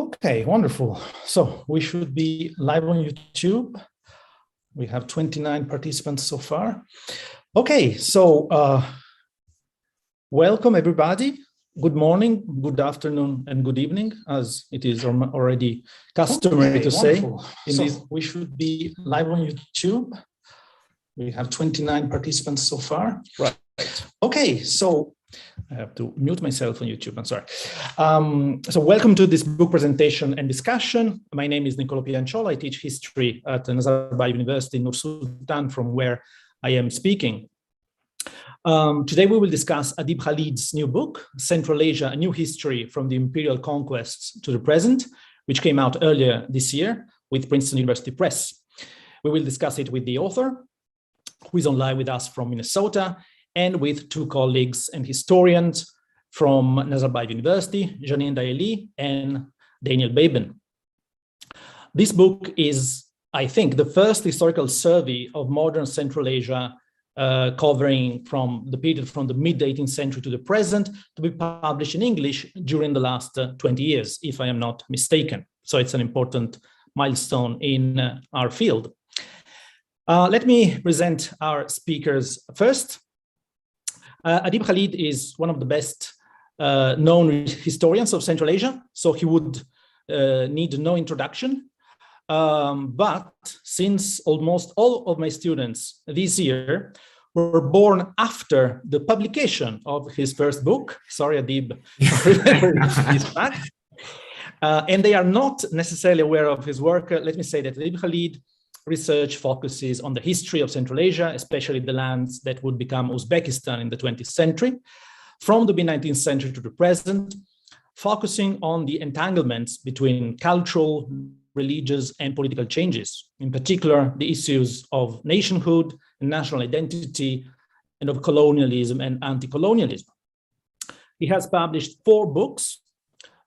Okay, wonderful. So we should be live on YouTube. We have 29 participants so far. Okay, so welcome everybody. Good morning, good afternoon, and good evening, as it is already customary to say. We should be live on YouTube. We have 29 participants so far. Right. Okay, so I have to mute myself on YouTube, I'm sorry. So welcome to this book presentation and discussion. My name is Nicolo Pianciola. I teach history at Nazarbayev University in Nur Sultan, from where I am speaking. Today we will discuss Adeeb Khalid's new book, Central Asia, A New History from the Imperial Conquests to the Present, which came out earlier this year with Princeton University Press. We will discuss it with the author, who is online with us from Minnesota, and with two colleagues and historians from Nazarbayev University, Janine Daeli and Daniel Baben. This book is, I think, the first historical survey of modern Central Asia, covering from the period from the mid-18th century to the present, to be published in English during the last 20 years, if I am not mistaken. So it's an important milestone in our field. Let me present our speakers first. Adeeb Khalid is one of the best known historians of Central Asia, so he would need no introduction. But since almost all of my students this year were born after the publication of his first book, sorry Adeeb, this fact, and they are not necessarily aware of his work, let me say that Adeeb Khalid research focuses on the history of Central Asia, especially the lands that would become Uzbekistan in the 20th century, from the mid-19th century to the present, focusing on the entanglements between cultural, religious, and political changes, in particular, the issues of nationhood and national identity, and of colonialism and anti-colonialism. He has published 4 books,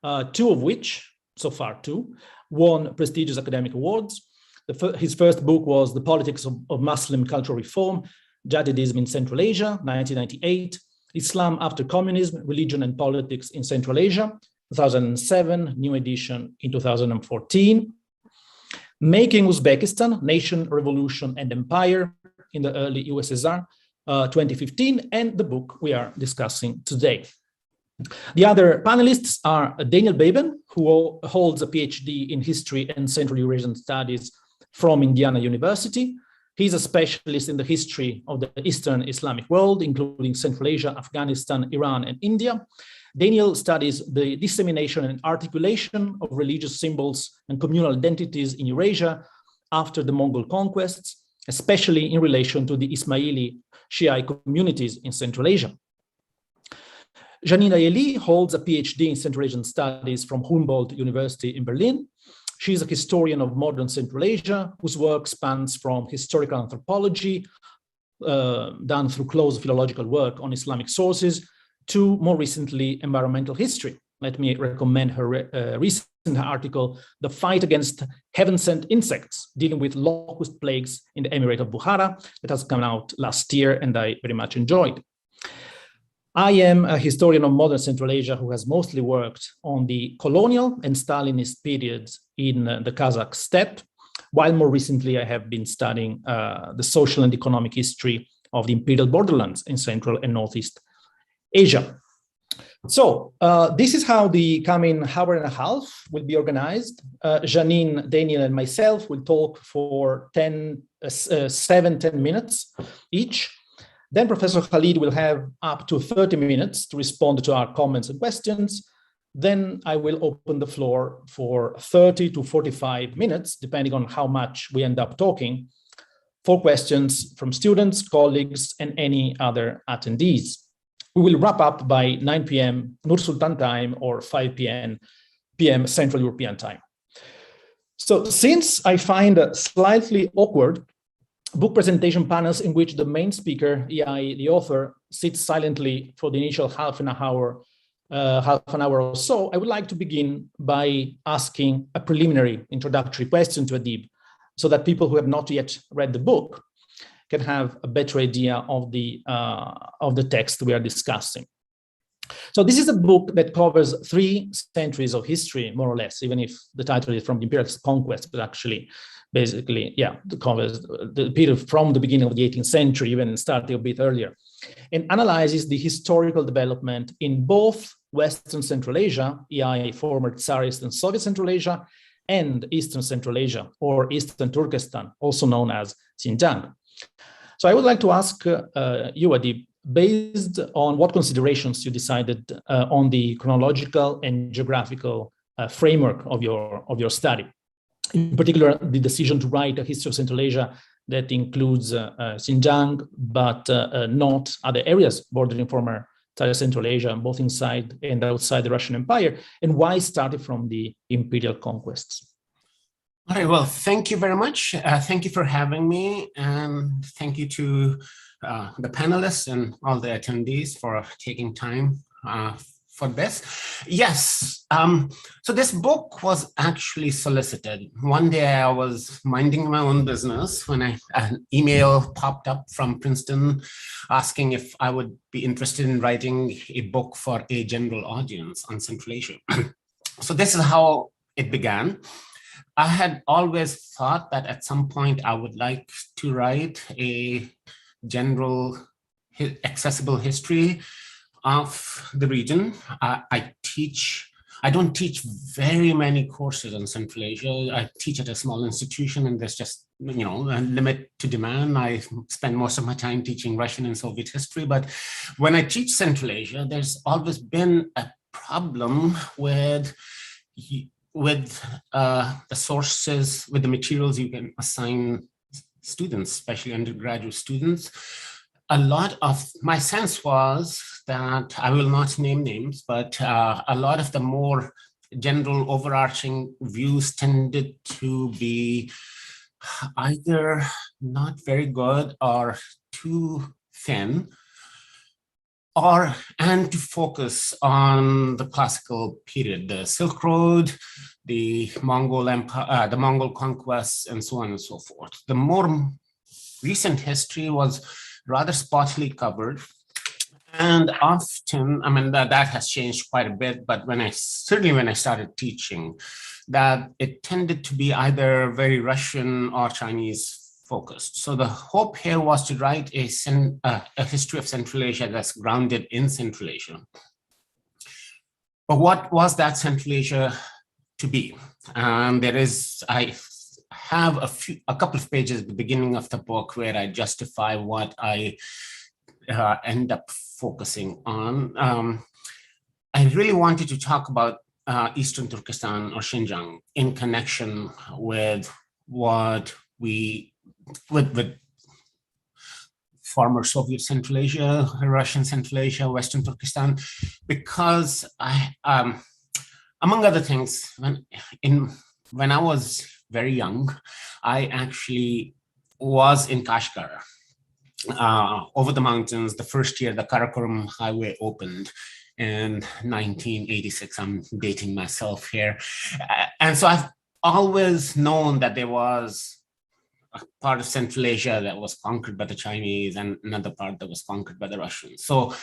2 of which, so far 2, won prestigious academic awards. His first book was The Politics of Muslim Cultural Reform, Jihadism in Central Asia, 1998, Islam After Communism, Religion and Politics in Central Asia, 2007, new edition in 2014, Making Uzbekistan, Nation, Revolution and Empire in the Early USSR, 2015, and the book we are discussing today. The other panelists are Daniel Baben, who holds a PhD in History and Central Eurasian Studies from Indiana University. He's a specialist in the history of the Eastern Islamic world, including Central Asia, Afghanistan, Iran, and India. Daniel studies the dissemination and articulation of religious symbols and communal identities in Eurasia after the Mongol conquests, especially in relation to the Ismaili Shiite communities in Central Asia. Janine Daeli holds a PhD in Central Asian Studies from Humboldt University in Berlin. She is a historian of modern Central Asia, whose work spans from historical anthropology, done through close philological work on Islamic sources, to more recently environmental history. Let me recommend her recent article, The Fight Against Heaven-Sent Insects, dealing with locust plagues in the Emirate of Bukhara, that has come out last year and I very much enjoyed. I am a historian of modern Central Asia who has mostly worked on the colonial and Stalinist periods in the Kazakh steppe, while more recently I have been studying the social and economic history of the imperial borderlands in Central and Northeast Asia. So this is how the coming hour and a half will be organized. Janine, Daniel, and myself will talk for 10 minutes each. Then Professor Khalid will have up to 30 minutes to respond to our comments and questions. Then I will open the floor for 30 to 45 minutes, depending on how much we end up talking, for questions from students, colleagues, and any other attendees. We will wrap up by 9 p.m. Nur Sultan time or 5 p.m. Central European time. So since I find it slightly awkward book presentation panels in which the main speaker, i.e. the author, sits silently for the initial half an hour or so, I would like to begin by asking a preliminary introductory question to Adeeb, so that people who have not yet read the book can have a better idea of the text we are discussing. So this is a book that covers 3 centuries of history, more or less, even if the title is from the Imperial Conquests, but actually, basically, yeah, it covers the period from the beginning of the 18th century, even starting a bit earlier, and analyzes the historical development in both Western Central Asia, i.e. former Tsarist and Soviet Central Asia, and Eastern Central Asia, or Eastern Turkestan, also known as Xinjiang. So I would like to ask you, Adeeb, based on what considerations you decided on the chronological and geographical framework of your study. In particular, the decision to write a history of Central Asia that includes Xinjiang, but not other areas bordering former Central Asia, both inside and outside the Russian Empire, and why started from the Imperial conquests. All right, well, thank you very much. Thank you for having me, and thank you to the panelists and all the attendees for taking time for this. Yes, so this book was actually solicited. One day I was minding my own business when an email popped up from Princeton asking if I would be interested in writing a book for a general audience on Central Asia. So this is how it began. I had always thought that at some point I would like to write a general accessible history of the region. I don't teach very many courses on Central Asia. I teach at a small institution, and there's just, you know, a limit to demand. I spend most of my time teaching Russian and Soviet history, but when I teach Central Asia, there's always been a problem with the sources, with the materials you can assign students, especially undergraduate students. A lot of my sense was that, I will not name names, but a lot of the more general overarching views tended to be either not very good or too thin, and to focus on the classical period, the Silk Road, the Mongol Empire, the Mongol conquests, and so on and so forth. The more recent history was rather spottily covered, and often, I mean, that has changed quite a bit, but certainly when I started teaching, that it tended to be either very Russian or Chinese focused. So the hope here was to write a history of Central Asia that's grounded in Central Asia. But what was that Central Asia to be? I have a couple of pages at the beginning of the book where I justify what I end up focusing on. I really wanted to talk about Eastern Turkestan or Xinjiang in connection with with former Soviet Central Asia, Russian Central Asia, Western Turkestan, because among other things, when I was very young, I actually was in Kashgar, over the mountains. The first year the Karakoram Highway opened in 1986. I'm dating myself here. And so I've always known that there was a part of Central Asia that was conquered by the Chinese and another part that was conquered by the Russians. So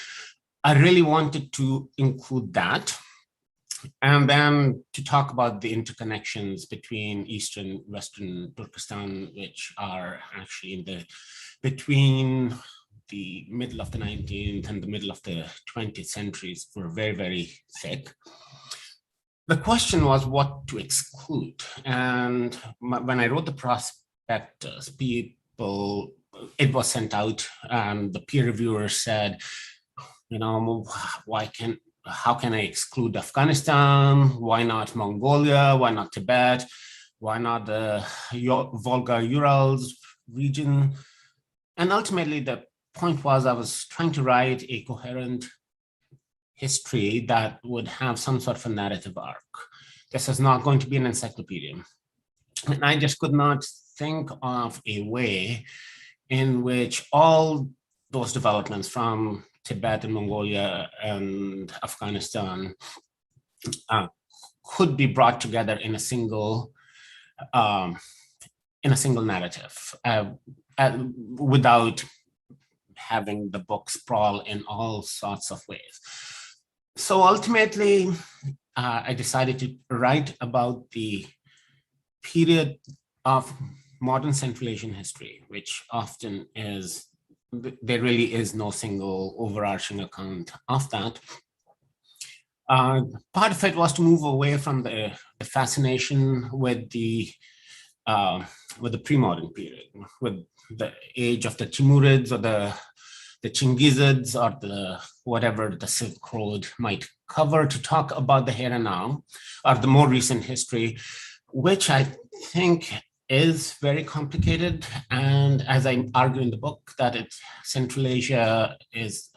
I really wanted to include that. And then to talk about the interconnections between Eastern and Western Turkestan, which are actually between the middle of the 19th and the middle of the 20th centuries, were very, very thick. The question was what to exclude. And when I wrote the prospectus, it was sent out, and the peer reviewers said, you know, how can I exclude Afghanistan? Why not Mongolia? Why not Tibet? Why not the Volga-Urals region? And ultimately, the point was I was trying to write a coherent history that would have some sort of a narrative arc. This is not going to be an encyclopedia. And I just could not think of a way in which all those developments from Tibet and Mongolia and Afghanistan could be brought together in a single narrative without having the book sprawl in all sorts of ways. So ultimately, I decided to write about the period of modern Central Asian history, which often is, there really is no single overarching account of that. Part of it was to move away from the fascination with the pre-modern period, with the age of the Timurids or the Chingizids or the whatever the Silk Road might cover, to talk about the here and now, or the more recent history, which I think is very complicated. And as I argue in the book, that Central Asia is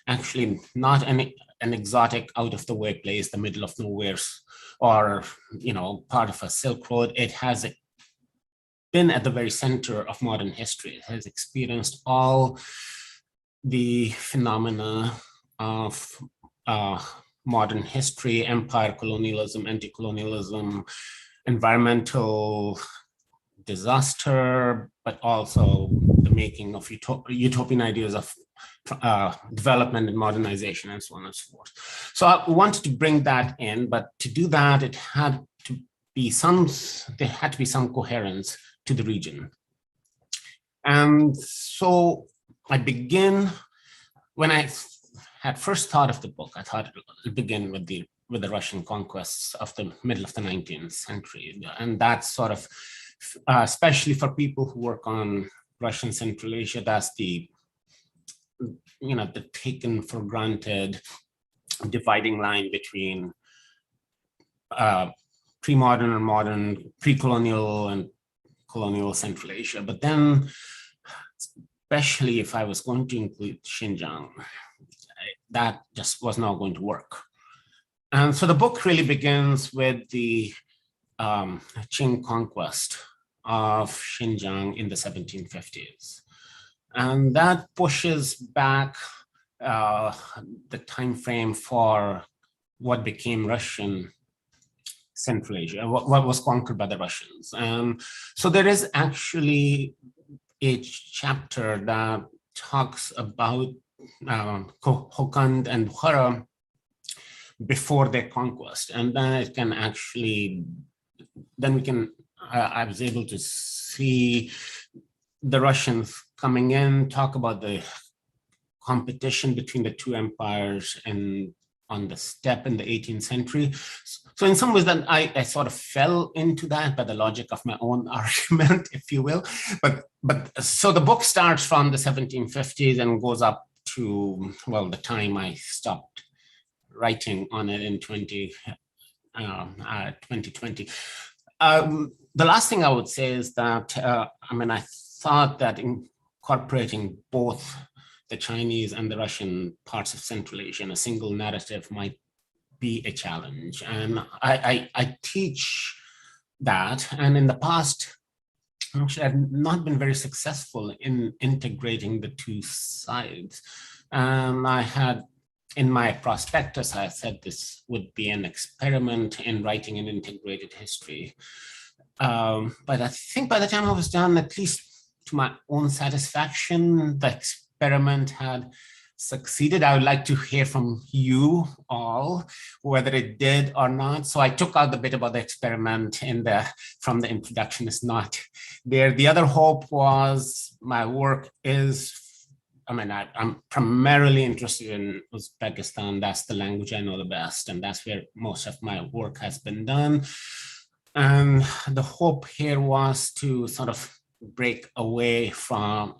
actually not an exotic, out of the way place, the middle of nowhere, or part of a Silk Road. It has been at the very center of modern history. It has experienced all the phenomena of modern history: empire, colonialism, anti-colonialism, environmental disaster, but also the making of utopian ideas of development and modernization, and so on and so forth. So I wanted to bring that in, but to do that, there had to be some coherence to the region. And so I begin, when I had first thought of the book, I thought it would begin with the Russian conquests of the middle of the 19th century. And that's sort of, especially for people who work on Russian Central Asia, that's the taken for granted dividing line between pre-modern or modern, pre-colonial and colonial Central Asia. But then, especially if I was going to include Xinjiang, that just was not going to work. And so the book really begins with the Qing conquest of Xinjiang in the 1750s. And that pushes back the time frame for what became Russian Central Asia, what was conquered by the Russians. So there is actually a chapter that talks about Kokand and Bukhara before their conquest. And then it can actually, I was able to see the Russians coming in, talk about the competition between the two empires and on the steppe in the 18th century. So in some ways, then I sort of fell into that by the logic of my own argument, if you will. But so the book starts from the 1750s and goes up to, well, the time I stopped writing on it in 2020. The last thing I would say is that, I thought that incorporating both the Chinese and the Russian parts of Central Asia in a single narrative might be a challenge. And I teach that. And in the past, actually, I've not been very successful in integrating the two sides. I had, in my prospectus, I said this would be an experiment in writing an integrated history. But I think by the time I was done, at least to my own satisfaction, the experiment had succeeded. I would like to hear from you all, whether it did or not. So I took out the bit about the experiment from the introduction. Is not there. The other hope was my work is, I'm primarily interested in Uzbekistan. That's the language I know the best, and that's where most of my work has been done. And the hope here was to sort of break away from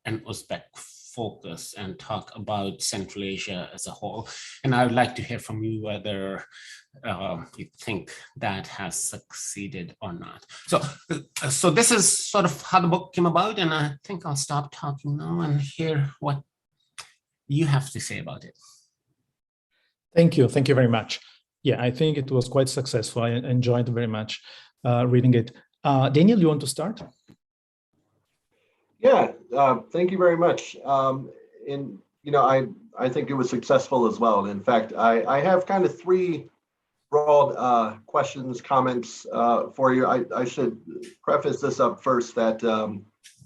an Uzbek focus and talk about Central Asia as a whole. And I would like to hear from you whether you think that has succeeded or not. So this is sort of how the book came about, and I think I'll stop talking now and hear what you have to say about it. Thank you very much. Yeah, I think it was quite successful. I enjoyed very much reading it. Daniel, you want to start? Yeah, thank you very much. I think it was successful as well. In fact, I have kind of three broad questions, comments for you. I should preface this up first that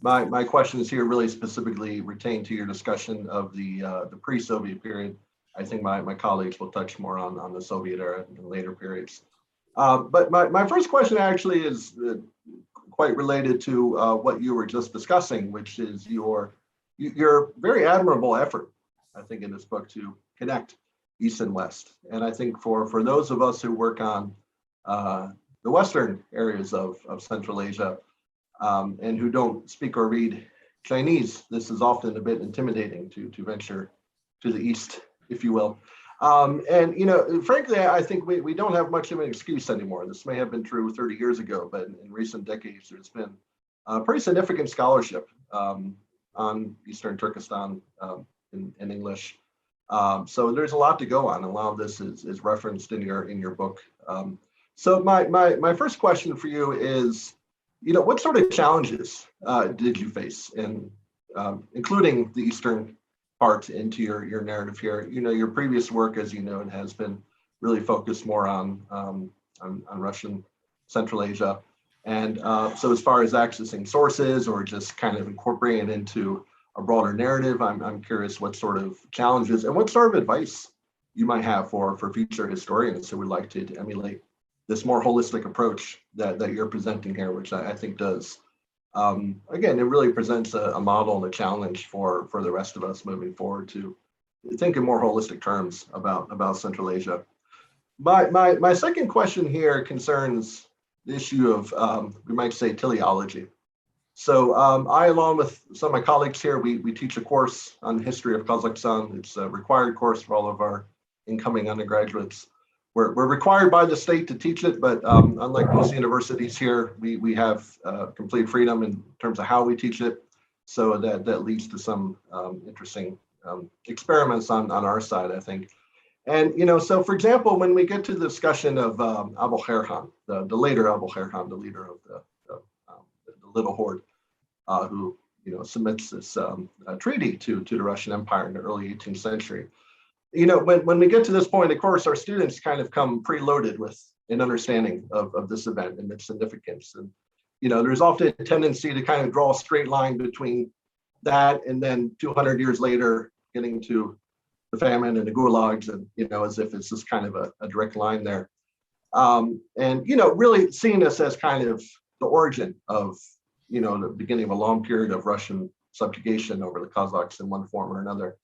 my questions here really specifically pertain to your discussion of the pre-Soviet period. I think my colleagues will touch more on the Soviet era and later periods. But my first question actually is quite related to what you were just discussing, which is your very admirable effort, I think, in this book to connect East and West. And I think for those of us who work on the Western areas of Central Asia and who don't speak or read Chinese, this is often a bit intimidating to venture to the East, if you will. And, you know, frankly, I think we don't have much of an excuse anymore. This may have been true 30 years ago, but in recent decades, there's been pretty significant scholarship on Eastern Turkestan in English. So there's a lot to go on. A lot of this is referenced in your book. So my first question for you is, you know, what sort of challenges did you face in including the Eastern part into your narrative here? You know, your previous work, as you know, it has been really focused more on Russian Central Asia. And so as far as accessing sources or just kind of incorporating it into a broader narrative, I'm curious what sort of challenges and what sort of advice you might have for future historians who would like to emulate this more holistic approach that you're presenting here, which I think does, again, it really presents a model and a challenge for the rest of us moving forward to think in more holistic terms about Central Asia. My second question here concerns the issue of, we might say, teleology. So I, along with some of my colleagues here, we teach a course on the history of Kazakhstan. It's a required course for all of our incoming undergraduates. We're required by the state to teach it, but unlike most universities here, we have complete freedom in terms of how we teach it. So that leads to some interesting experiments on our side, I think. And, you know, so for example, when we get to the discussion of Abu Khair, the later Abu Khair, the leader of the Little Horde, who, you know, submits this treaty to the Russian Empire in the early 18th century. You know, when we get to this point, of course, our students kind of come preloaded with an understanding of this event and its significance. And, you know, there's often a tendency to kind of draw a straight line between that and then 200 years later getting to the famine and the gulags, and, you know, as if it's just kind of a direct line there. And, you know, really seeing this as kind of the origin of, you know, the beginning of a long period of Russian subjugation over the Kazakhs in one form or another.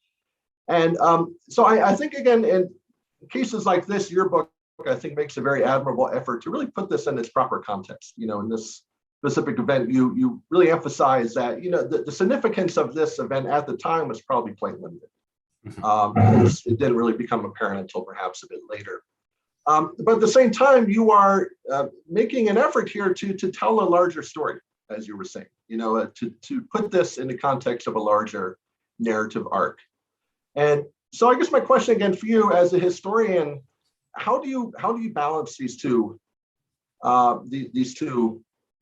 And so I think, again, in cases like this, your book, I think, makes a very admirable effort to really put this in its proper context. You know, in this specific event, you really emphasize that, you know, the significance of this event at the time was probably quite limited. It didn't really become apparent until perhaps a bit later. But at the same time, you are making an effort here to tell a larger story, as you were saying, you know, to put this in the context of a larger narrative arc. And so I guess my question again for you as a historian, how do you balance these two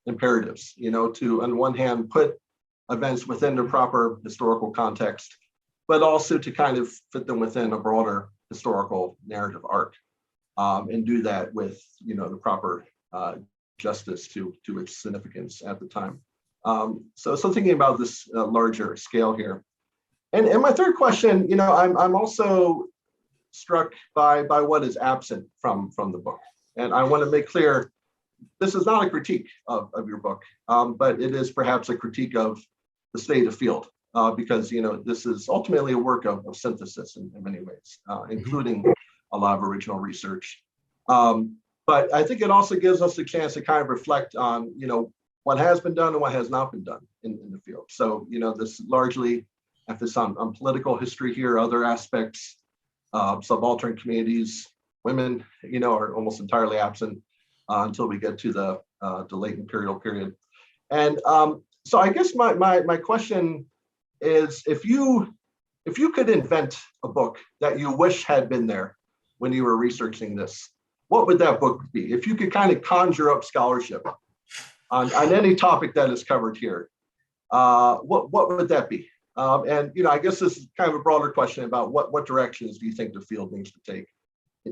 imperatives, you know, to on one hand put events within the proper historical context, but also to kind of fit them within a broader historical narrative arc, and do that with, you know, the proper justice to its significance at the time. So thinking about this larger scale here. And my third question, you know, I'm also struck by what is absent from the book. And I want to make clear, this is not a critique of your book, but it is perhaps a critique of the state of field, because, you know, this is ultimately a work of synthesis in many ways, including a lot of original research. But I think it also gives us a chance to kind of reflect on, you know, what has been done and what has not been done in the field. So, you know, this largely emphasis on political history here, other aspects, subaltern communities, women, you know, are almost entirely absent until we get to the late Imperial period. And so I guess my question is, if you could invent a book that you wish had been there when you were researching this, what would that book be? If you could kind of conjure up scholarship on any topic that is covered here, what would that be? And, you know, I guess this is kind of a broader question about what directions do you think the field needs to take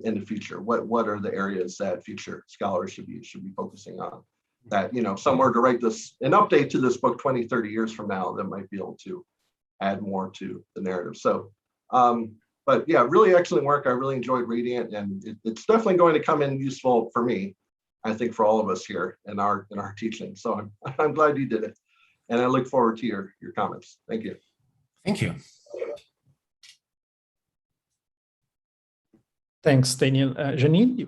in the future? What are the areas that future scholars should be focusing on? That, you know, somewhere to write an update to this book 20, 30 years from now that might be able to add more to the narrative. So But yeah, really excellent work. I really enjoyed reading it, and it's definitely going to come in useful for me, I think, for all of us here in our teaching. So I'm glad you did it, and I look forward to your comments. Thank you. Thank you. Thanks, Daniel. Janine?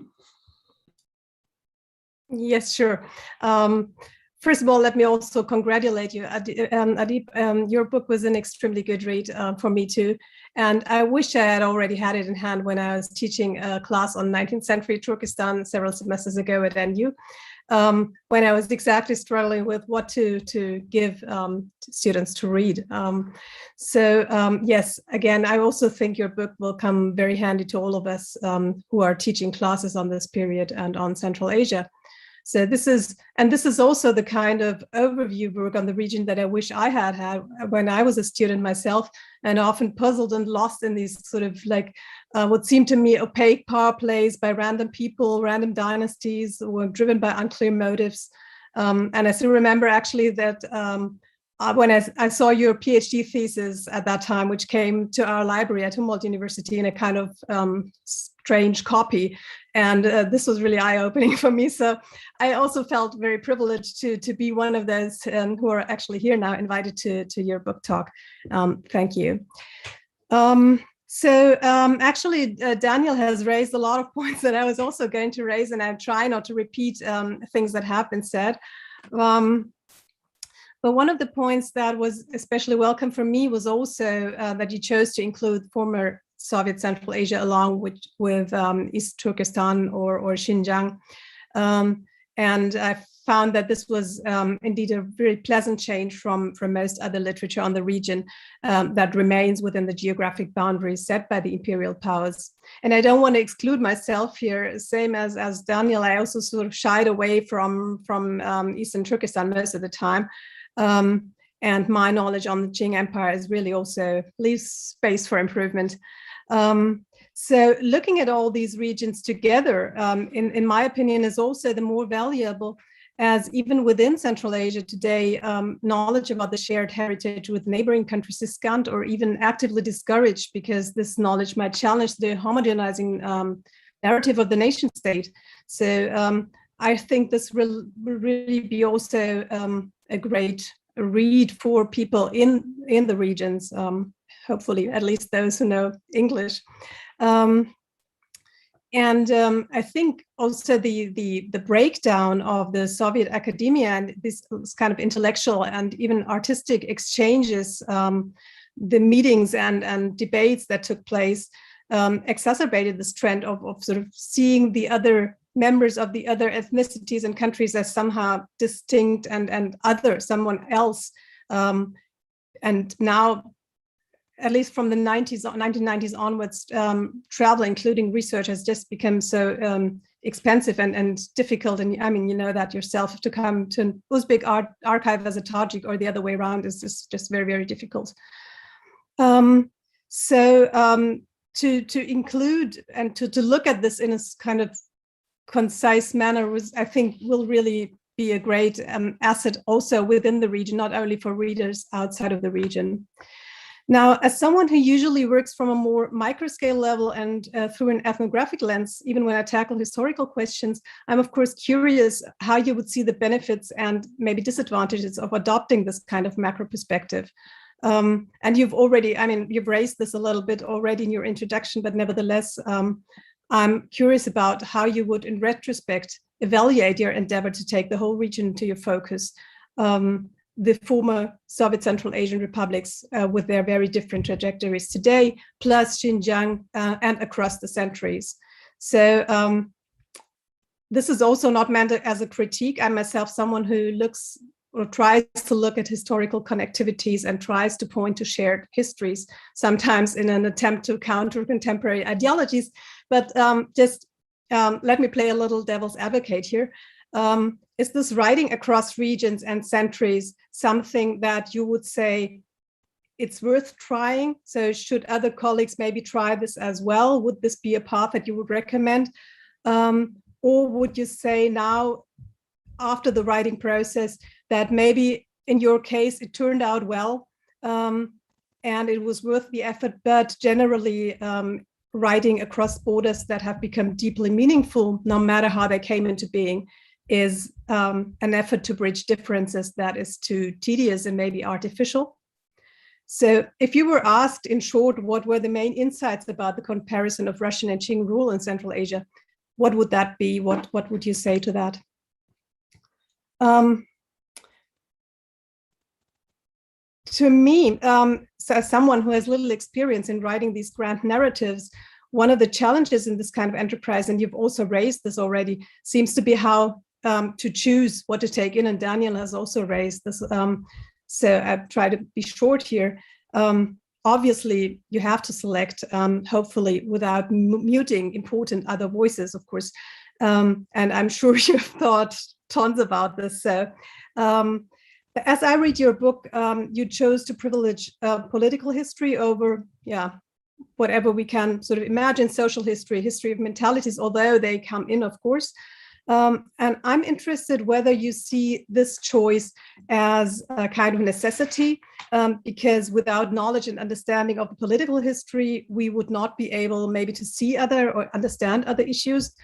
Yes, sure. First of all, let me also congratulate you, Adeeb. Your book was an extremely good read for me too. And I wish I had already had it in hand when I was teaching a class on 19th century Turkestan several semesters ago at NU, when I was exactly struggling with what to give students to read. Yes, again, I also think your book will come very handy to all of us who are teaching classes on this period and on Central Asia. So this is also the kind of overview work on the region that I wish I had when I was a student myself, and often puzzled and lost in these sort of like what seemed to me opaque power plays by random people, random dynasties, were driven by unclear motives. And I still remember actually that when I saw your PhD thesis at that time, which came to our library at Humboldt University in a kind of strange copy. And this was really eye-opening for me. So I also felt very privileged to be one of those who are actually here now invited to your book talk. Thank you. Actually, Daniel has raised a lot of points that I was also going to raise, and I'm trying not to repeat things that have been said. But one of the points that was especially welcome for me was also that you chose to include former Soviet Central Asia along with East Turkestan or Xinjiang. And I found that this was indeed a very pleasant change from most other literature on the region that remains within the geographic boundaries set by the imperial powers. And I don't want to exclude myself here, same as Daniel. I also sort of shied away from Eastern Turkestan most of the time. And my knowledge on the Qing Empire is really also leaves space for improvement. So looking at all these regions together, in my opinion, is also the more valuable, as even within Central Asia today, knowledge about the shared heritage with neighboring countries is scant or even actively discouraged, because this knowledge might challenge the homogenizing narrative of the nation state. So I think this will really be also a great read for people in the regions, hopefully at least those who know English. I think also the breakdown of the Soviet academia and this kind of intellectual and even artistic exchanges, the meetings and debates that took place exacerbated this trend of sort of seeing the other members of the other ethnicities and countries as somehow distinct and other, someone else. And now, at least from the 1990s onwards, travel, including research, has just become so expensive and difficult. And I mean, you know that yourself, to come to an Uzbek archive as a Tajik or the other way around is just very, very difficult. To include and to look at this in a kind of concise manner I think will really be a great asset also within the region, not only for readers outside of the region. Now, as someone who usually works from a more micro-scale level and through an ethnographic lens, even when I tackle historical questions, I'm of course curious how you would see the benefits and maybe disadvantages of adopting this kind of macro perspective. And you've already, I mean, you've raised this a little bit already in your introduction, but nevertheless, I'm curious about how you would, in retrospect, evaluate your endeavor to take the whole region into your focus, the former Soviet Central Asian republics with their very different trajectories today, plus Xinjiang and across the centuries. So this is also not meant as a critique. I'm myself someone who looks or tries to look at historical connectivities and tries to point to shared histories, sometimes in an attempt to counter contemporary ideologies. But let me play a little devil's advocate here. Is this writing across regions and centuries something that you would say it's worth trying? So should other colleagues maybe try this as well? Would this be a path that you would recommend? Or would you say now, after the writing process, that maybe in your case, it turned out well, and it was worth the effort, but generally writing across borders that have become deeply meaningful, no matter how they came into being, is an effort to bridge differences that is too tedious and maybe artificial. So if you were asked in short, what were the main insights about the comparison of Russian and Qing rule in Central Asia, what would that be? What would you say to that? To me, so as someone who has little experience in writing these grand narratives, one of the challenges in this kind of enterprise, and you've also raised this already, seems to be how to choose what to take in, and Daniel has also raised this. So I've tried to be short here. Obviously, you have to select, hopefully without muting important other voices, of course. And I'm sure you've thought tons about this. So as I read your book, you chose to privilege political history over, whatever we can sort of imagine, social history, history of mentalities, although they come in, of course. And I'm interested whether you see this choice as a kind of necessity, because without knowledge and understanding of the political history, we would not be able maybe to see other or understand other issues,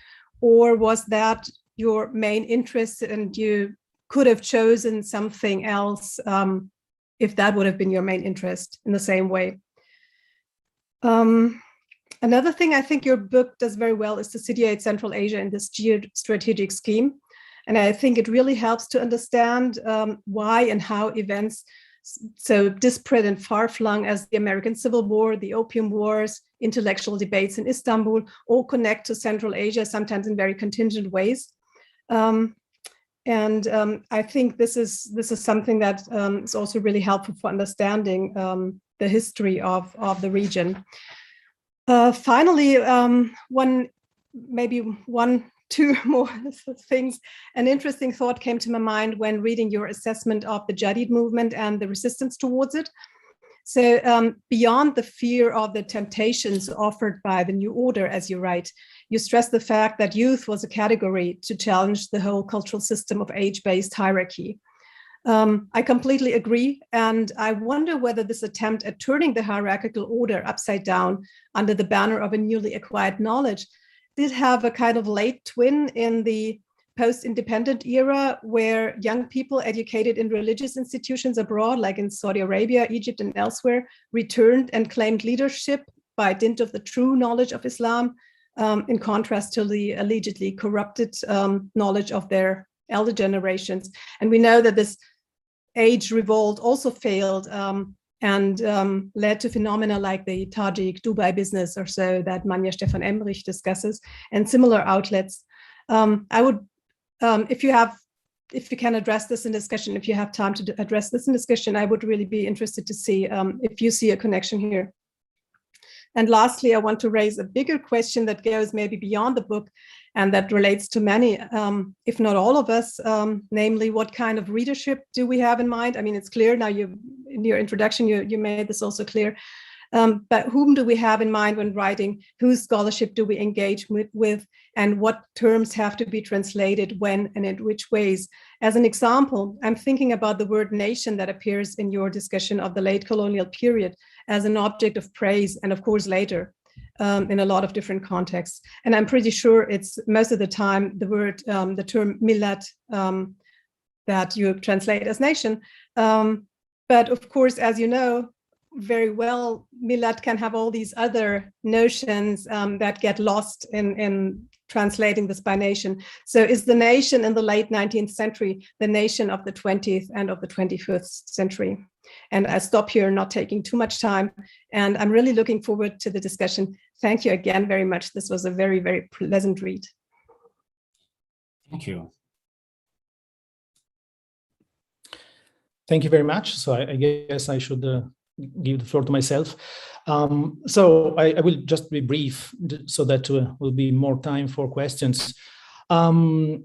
or was that your main interest and you could have chosen something else if that would have been your main interest in the same way? Another thing I think your book does very well is to situate Central Asia in this geostrategic scheme. And I think it really helps to understand why and how events so disparate and far-flung as the American Civil War, the Opium Wars, intellectual debates in Istanbul, all connect to Central Asia, sometimes in very contingent ways. I think this is something that is also really helpful for understanding the history of the region. Finally, two more things. An interesting thought came to my mind when reading your assessment of the Jadid movement and the resistance towards it. So beyond the fear of the temptations offered by the new order, as you write, you stress the fact that youth was a category to challenge the whole cultural system of age-based hierarchy. I completely agree. And I wonder whether this attempt at turning the hierarchical order upside down under the banner of a newly acquired knowledge did have a kind of late twin in the post-independent era, where young people educated in religious institutions abroad, like in Saudi Arabia, Egypt, and elsewhere, returned and claimed leadership by dint of the true knowledge of Islam, in contrast to the allegedly corrupted knowledge of their elder generations. And we know that this age revolt also failed and led to phenomena like the Tajik Dubai business or so that Manja Stefan Emrich discusses, and similar outlets. I would, if you can address this in discussion, if you have time to address this in discussion, I would really be interested to see if you see a connection here. And lastly, I want to raise a bigger question that goes maybe beyond the book and that relates to many, if not all of us, namely, what kind of readership do we have in mind? I mean, it's clear now, in your introduction, you made this also clear. But whom do we have in mind when writing? Whose scholarship do we engage with? And what terms have to be translated when and in which ways? As an example, I'm thinking about the word nation that appears in your discussion of the late colonial period as an object of praise, and of course later in a lot of different contexts. And I'm pretty sure it's most of the time the word, the term millat that you translate as nation. But of course, as you know very well, millat can have all these other notions that get lost in translating this by nation. So is the nation in the late 19th century the nation of the 20th and of the 21st century? And I stop here, not taking too much time. And I'm really looking forward to the discussion. Thank you again very much. This was a very, very pleasant read. Thank you. Thank you very much. So I guess I should give the floor to myself. So I will just be brief so that will be more time for questions. So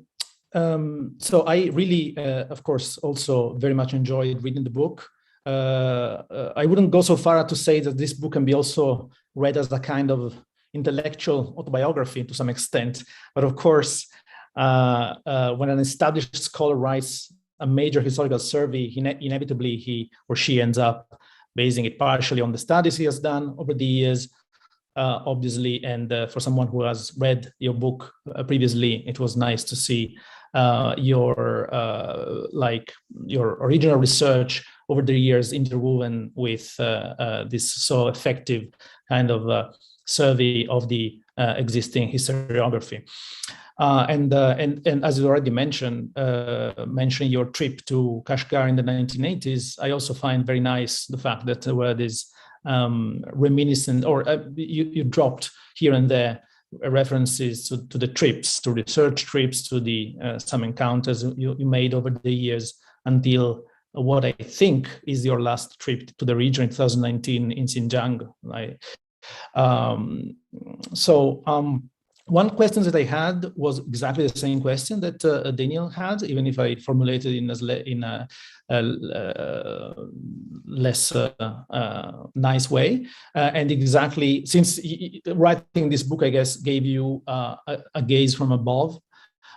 I really, of course, also very much enjoyed reading the book. I wouldn't go so far to say that this book can be also read as a kind of intellectual autobiography to some extent. But of course, when an established scholar writes a major historical survey, inevitably he or she ends up basing it partially on the studies he has done over the years, obviously. And for someone who has read your book previously, it was nice to see your original research over the years interwoven with this so effective kind of survey of the existing historiography. And as you already mentioned, mentioning your trip to Kashgar in the 1980s, I also find very nice the fact that there were these reminiscent, or you dropped here and there references to the trips, to research trips, to the some encounters you made over the years until what I think is your last trip to the region in 2019 in Xinjiang. One question that I had was exactly the same question that Daniel had, even if I formulated it in a less nice way. And exactly, since writing this book, I guess, gave you a gaze from above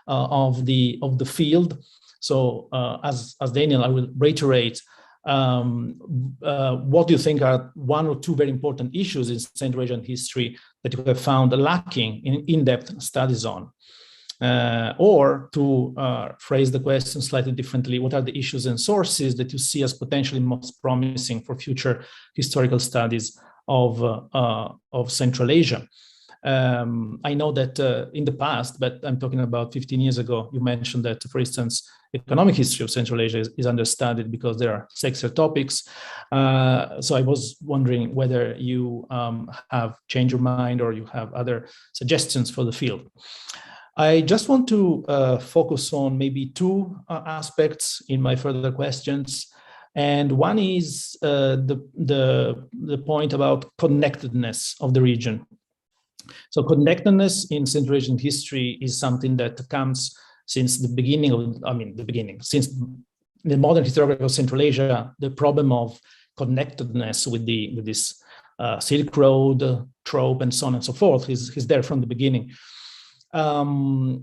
of the field. So as Daniel, I will reiterate, what do you think are one or two very important issues in Central Asian history that you have found lacking in in-depth studies on? Or to phrase the question slightly differently, what are the issues and sources that you see as potentially most promising for future historical studies of Central Asia? I know that in the past, but I'm talking about 15 years ago, you mentioned that, for instance, economic history of Central Asia is understudied because there are sexier topics. So I was wondering whether you have changed your mind or you have other suggestions for the field. I just want to focus on maybe two aspects in my further questions. And one is the point about connectedness of the region. So connectedness in Central Asian history is something that comes since the beginning of, since the modern historiography of Central Asia, the problem of connectedness with this Silk Road trope and so on and so forth is there from the beginning. So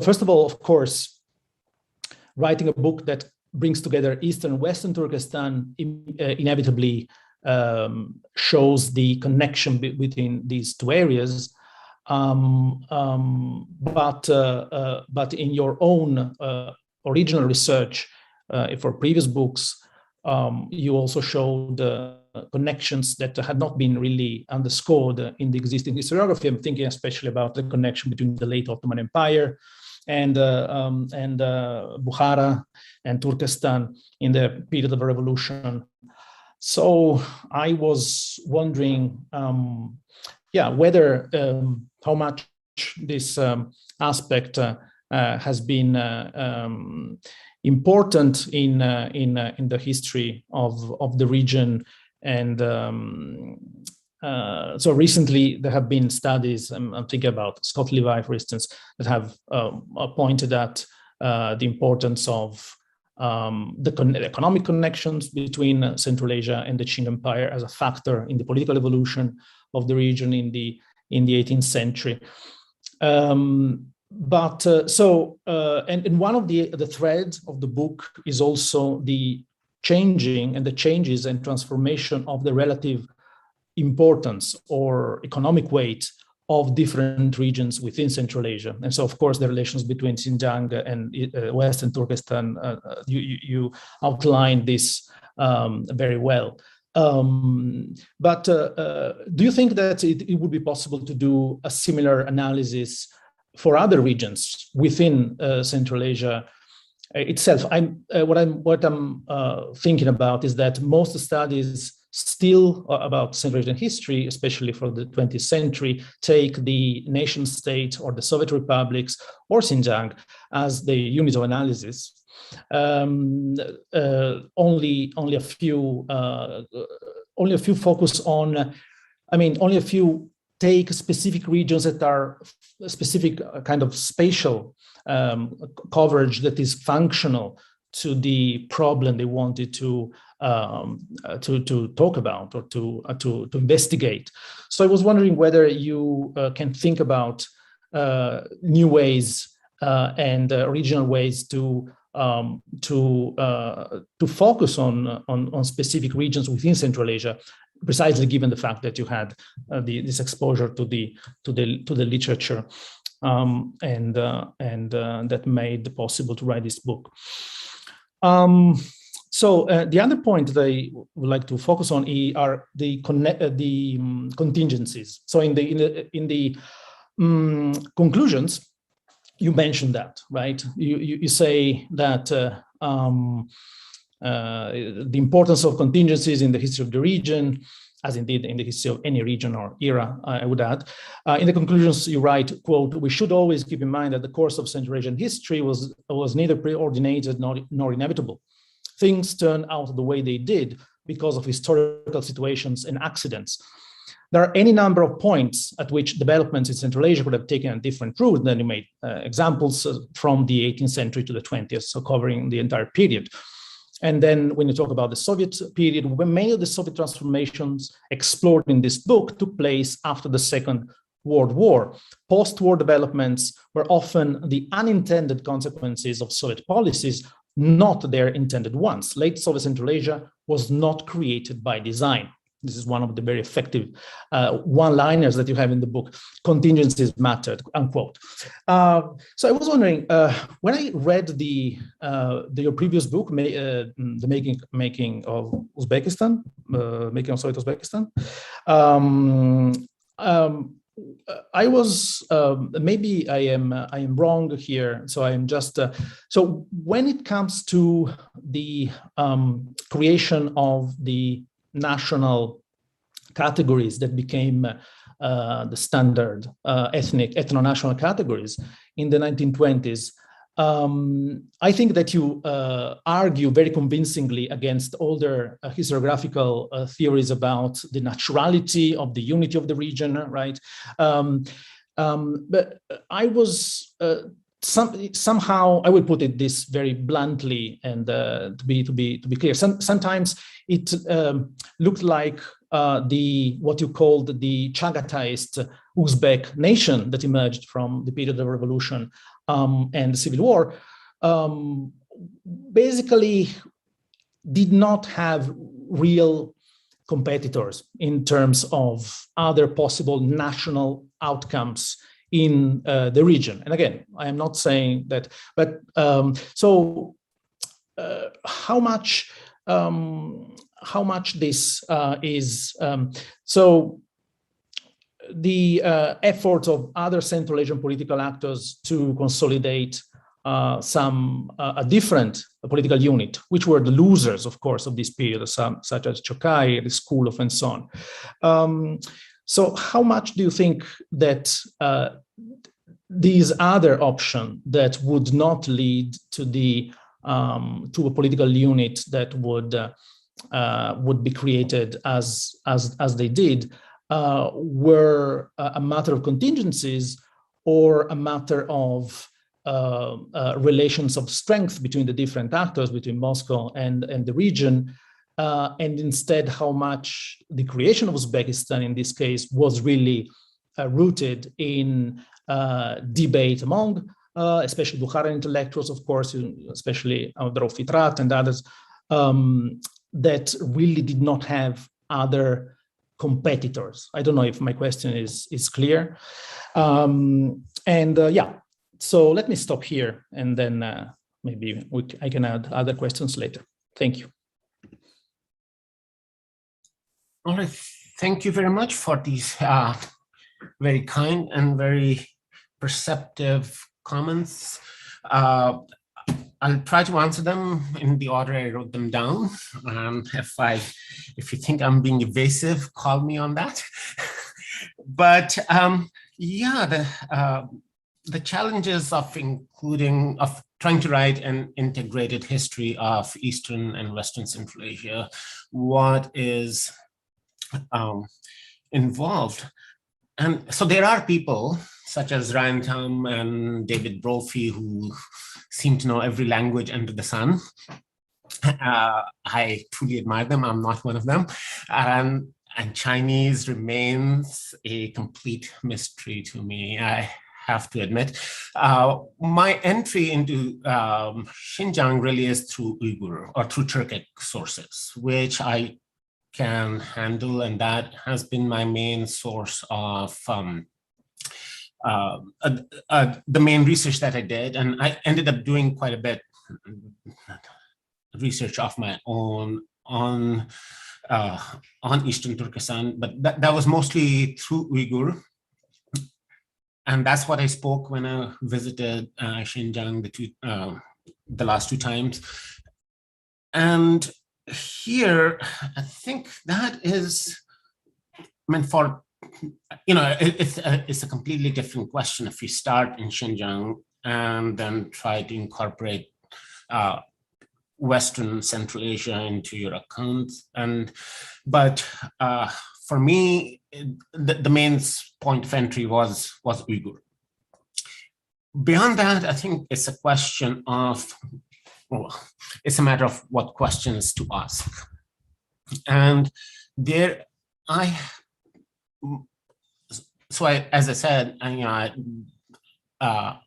first of all, of course, writing a book that brings together Eastern and Western Turkestan inevitably shows the connection between these two areas. But in your own original research for previous books, you also showed connections that had not been really underscored in the existing historiography. I'm thinking especially about the connection between the late Ottoman Empire and Bukhara and Turkestan in the period of the revolution. So I was wondering, whether how much this aspect has been important in the history of the region. And so recently there have been studies, I'm thinking about Scott Levi, for instance, that have pointed at the importance of the economic connections between Central Asia and the Qing Empire as a factor in the political evolution of the region in the 18th century. And one of the threads of the book is also the changes and transformation of the relative importance or economic weight of different regions within Central Asia. And so, of course, the relations between Xinjiang and Western Turkestan, you outlined this very well. But do you think that it would be possible to do a similar analysis for other regions within Central Asia itself? What I'm thinking about is that most studies still about Central Asian history, especially for the 20th century, take the nation state or the Soviet republics or Xinjiang as the unit of analysis. Only a few focus on, only a few take specific regions that are specific kind of spatial coverage that is functional to the problem they wanted to talk about or to investigate. So I was wondering whether you can think about new ways and regional ways to focus on specific regions within Central Asia, precisely given the fact that you had this exposure to the literature, and that made it possible to write this book. So the other point that I would like to focus on are the contingencies. So in the conclusions, you mentioned that, right? You say that the importance of contingencies in the history of the region, as indeed in the history of any region or era, I would add. In the conclusions, you write, quote, "We should always keep in mind that the course of Central Asian history was neither preordinated nor inevitable. Things turned out the way they did because of historical situations and accidents. There are any number of points at which developments in Central Asia could have taken a different route." Then you made examples from the 18th century to the 20th, so covering the entire period. And then when you talk about the Soviet period, when many of the Soviet transformations explored in this book took place after the Second World War. Post-war developments were often the unintended consequences of Soviet policies, not their intended ones. Late Soviet Central Asia was not created by design. This is one of the very effective one-liners that you have in the book. Contingencies mattered, unquote. So I was wondering, when I read your previous book, the making of Uzbekistan, making of Soviet Uzbekistan, I was maybe I am wrong here. So I am just so when it comes to the creation of the national categories that became the standard ethno-national categories in the 1920s, I think that you argue very convincingly against older historiographical theories about the naturality of the unity of the region, right? But I was somehow, I will put it this very bluntly, and to be clear, sometimes it looked like what you called the Chagataist Uzbek nation that emerged from the period of revolution and the civil war, basically did not have real competitors in terms of other possible national outcomes in the region. And again, I am not saying that, but how much this is so the efforts of other Central Asian political actors to consolidate a different political unit, which were the losers, of course, of this period, such as Chokai, the Skulov, and so on. So how much do you think that these other options that would not lead to a political unit that would be created as they did were a matter of contingencies or a matter of relations of strength between the different actors, between Moscow and the region, and instead how much the creation of Uzbekistan in this case was really rooted in debate among especially Bukharan intellectuals, of course, especially Abdurrauf Fitrat and others, that really did not have other competitors. I don't know if my question is clear. Yeah, so let me stop here, and then maybe I can add other questions later. Thank you. All right, thank you very much for these very kind and very perceptive comments. I'll try to answer them in the order I wrote them down. If you think I'm being evasive, call me on that. But yeah, the challenges of trying to write an integrated history of Eastern and Western Central Asia, what is involved. And so there are people such as Ryan Thum and David Brophy who seem to know every language under the sun. I truly admire them. I'm not one of them. And Chinese remains a complete mystery to me. I have to admit. My entry into Xinjiang really is through Uyghur or through Turkic sources, which I can handle, and that has been my main source of the main research that I did. And I ended up doing quite a bit research of my own on Eastern Turkestan, but that was mostly through Uyghur. And that's what I spoke when I visited Xinjiang the last two times. And here, I think that is, for, it's a completely different question if you start in Xinjiang and then try to incorporate Western Central Asia into your account. But for me, the main point of entry was Uyghur. Beyond that, I think it's a question of, it's a matter of what questions to ask. And as I said, I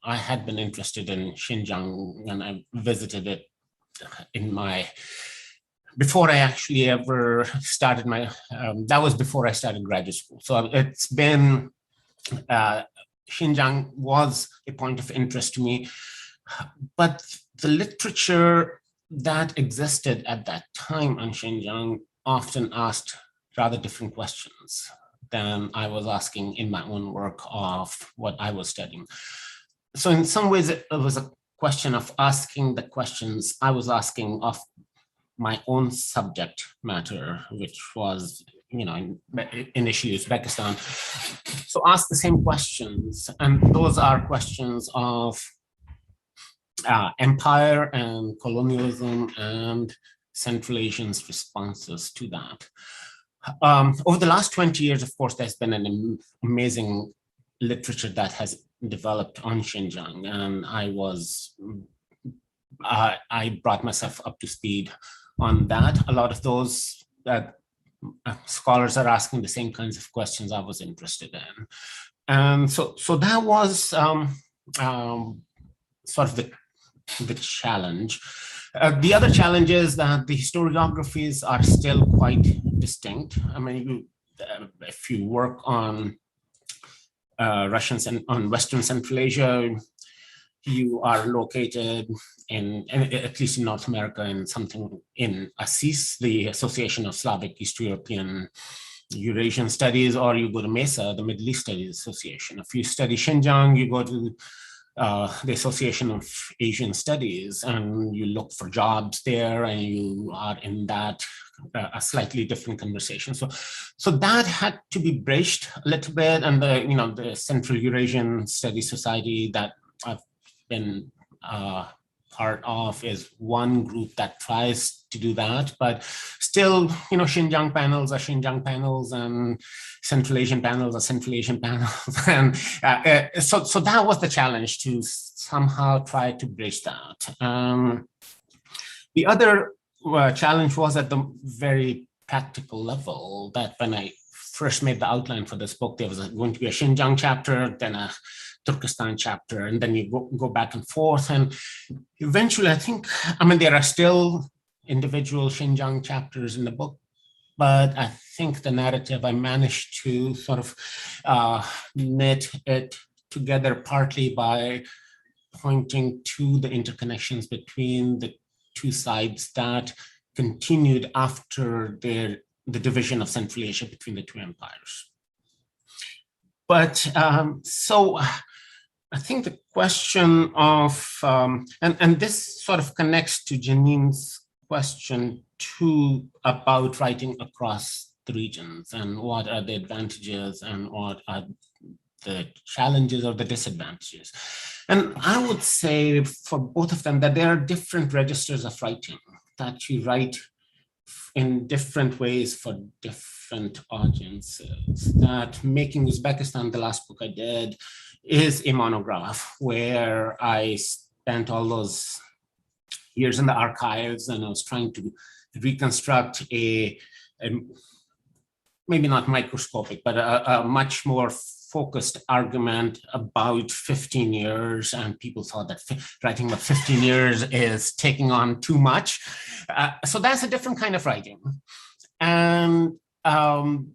had been interested in Xinjiang, and I visited it before I actually ever started that was before I started graduate school. So it's been, Xinjiang was a point of interest to me, but the literature that existed at that time on Xinjiang often asked rather different questions than I was asking in my own work of what I was studying. So in some ways, it was a question of asking the questions I was asking of my own subject matter, which was, initially Uzbekistan. So ask the same questions, and those are questions of empire and colonialism and Central Asians' responses to that. Over the last 20 years, of course, there's been an amazing literature that has developed on Xinjiang, and I brought myself up to speed on that. A lot of those scholars are asking the same kinds of questions I was interested in. And so that was sort of the challenge. The other challenge is that the historiographies are still quite distinct. I mean, if you work on Russians and on Western Central Asia, you are located at least in North America, in ASIS, the Association of Slavic East European Eurasian Studies, or you go to MESA, the Middle East Studies Association. If you study Xinjiang, you go to the Association of Asian Studies, and you look for jobs there, and you are in that a slightly different conversation. So that had to be bridged a little bit, and the Central Eurasian Studies Society that I've been part of is one group that tries to do that, but still, Xinjiang panels are Xinjiang panels, and Central Asian panels are Central Asian panels, and so that was the challenge, to somehow try to bridge that. The other challenge was at the very practical level, that when I first made the outline for this book, there was going to be a Xinjiang chapter, then a Turkestan chapter, and then you go back and forth. And eventually, there are still individual Xinjiang chapters in the book, but I think the narrative, I managed to sort of knit it together, partly by pointing to the interconnections between the two sides that continued after the division of Central Asia between the two empires. But so I think the question of, and this sort of connects to Janine's question too, about writing across the regions, and what are the advantages and what are the challenges or the disadvantages. And I would say for both of them that there are different registers of writing, that you write in different ways for different audiences. That Making Uzbekistan, the last book I did, is a monograph where I spent all those years in the archives, and I was trying to reconstruct a maybe not microscopic, but a much more focused argument about 15 years, and people thought that writing about 15 years is taking on too much. So that's a different kind of writing. And and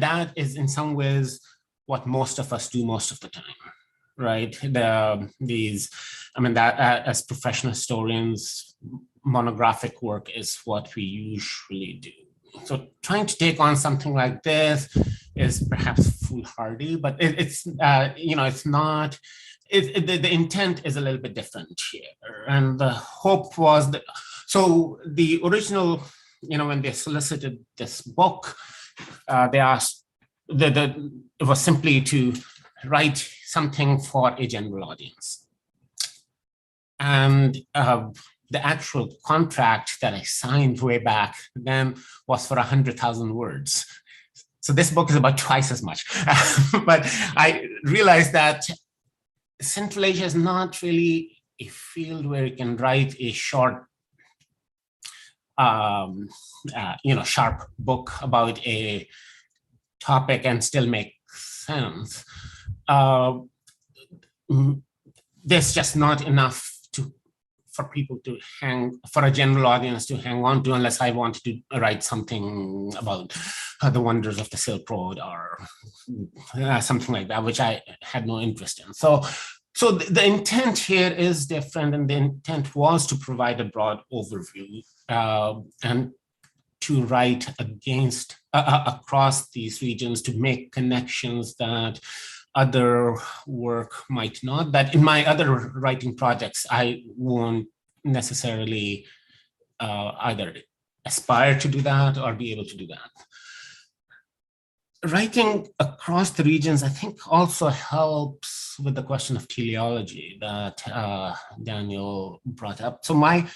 that is in some ways what most of us do most of the time, right? As professional historians, monographic work is what we usually do. So trying to take on something like this is perhaps foolhardy, but it's not. The intent is a little bit different here, and the hope was that. So the original, when they solicited this book, they asked it was simply to write something for a general audience, and the actual contract that I signed way back then was for 100,000 words. So this book is about twice as much. But I realized that Central Asia is not really a field where you can write a short, sharp book about a topic and still make sense. There's just not enough for a general audience to hang on to, unless I wanted to write something about the wonders of the Silk Road or something like that, which I had no interest in. So the intent here is different, and the intent was to provide a broad overview and to write across these regions, to make connections that other work might not. That in my other writing projects, I won't necessarily either aspire to do that or be able to do that. Writing across the regions, I think, also helps with the question of teleology that Daniel brought up. So I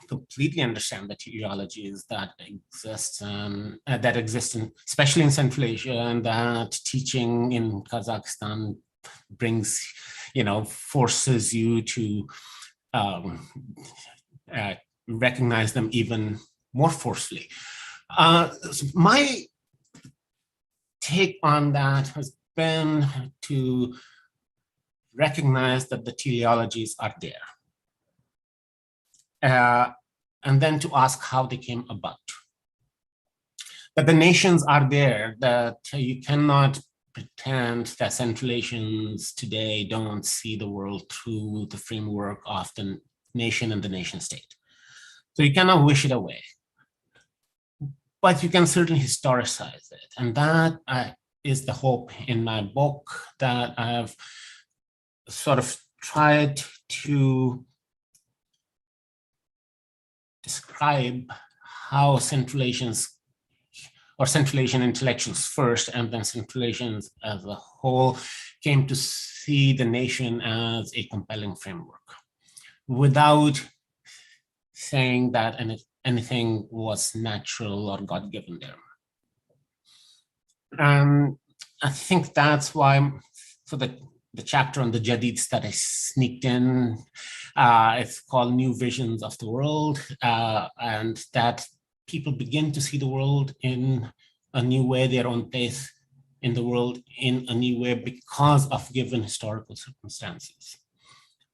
completely understand the teleologies that exists especially in Central Asia, and that teaching in Kazakhstan brings, forces you to recognize them even more forcefully. My take on that has been to recognize that the teleologies are there. And then to ask how they came about. That the nations are there, that you cannot pretend that Central Asians today don't see the world through the framework of the nation and the nation state. So you cannot wish it away. But you can certainly historicize it. And that is the hope in my book, that I've sort of tried to describe how Central Asians, or Central Asian intellectuals first, and then Central Asians as a whole, came to see the nation as a compelling framework, without saying that anything was natural or God-given there. I think that's why, for the chapter on the Jadids that I sneaked in, it's called New Visions of the World, and that people begin to see the world in a new way, their own place in the world in a new way, because of given historical circumstances.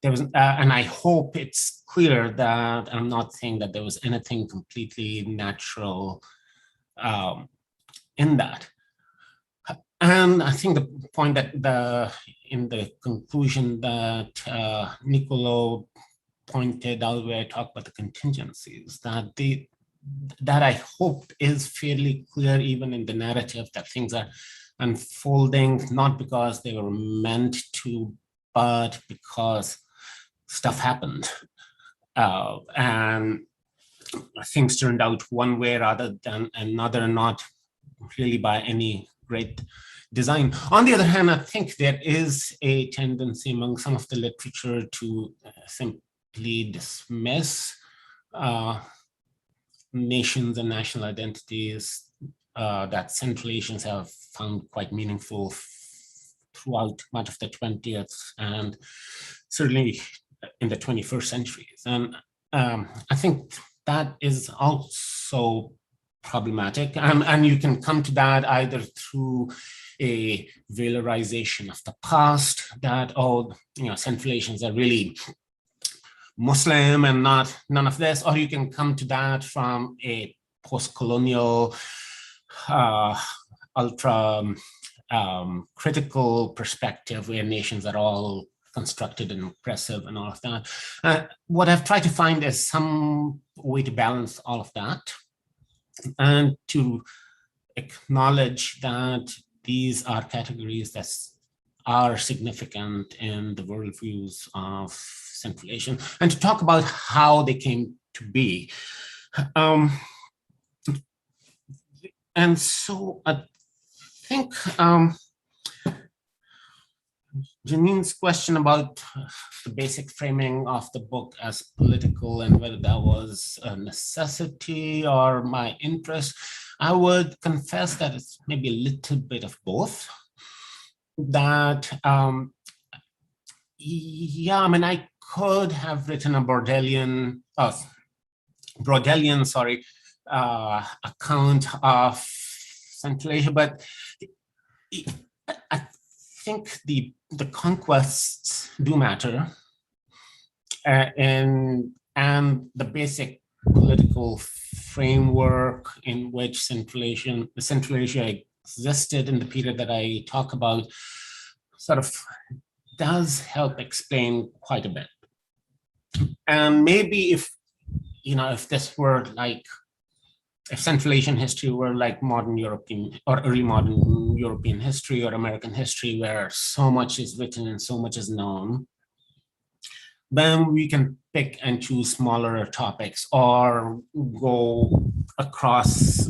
There was, and I hope it's clear that I'm not saying that there was anything completely natural in that. And I think the point that in the conclusion that Nicolo pointed out, where I talked about the contingencies, that I hope is fairly clear even in the narrative, that things are unfolding not because they were meant to, but because stuff happened. And things turned out one way rather than another, not really by any great design. On the other hand, I think there is a tendency among some of the literature to simply dismiss nations and national identities that Central Asians have found quite meaningful throughout much of the 20th and certainly in the 21st centuries. And I think that is also problematic. And you can come to that either through a valorization of the past, that, oh, Central Asians are really Muslim and none of this, or you can come to that from a post-colonial, ultra critical perspective where nations are all constructed and oppressive and all of that. What I've tried to find is some way to balance all of that and to acknowledge that these are categories that are significant in the worldviews of Central Asian, and to talk about how they came to be. And so I think Janine's question about the basic framing of the book as political and whether that was a necessity or my interest, I would confess that it's maybe a little bit of both. That, yeah, I mean, I could have written a Brodelian, account of Central Asia, but I think the conquests do matter, and the basic political framework in which Central Asia existed in the period that I talk about sort of does help explain quite a bit. And maybe if this were like, if Central Asian history were like modern European or early modern European history or American history, where so much is written and so much is known, then we can pick and choose smaller topics or go across,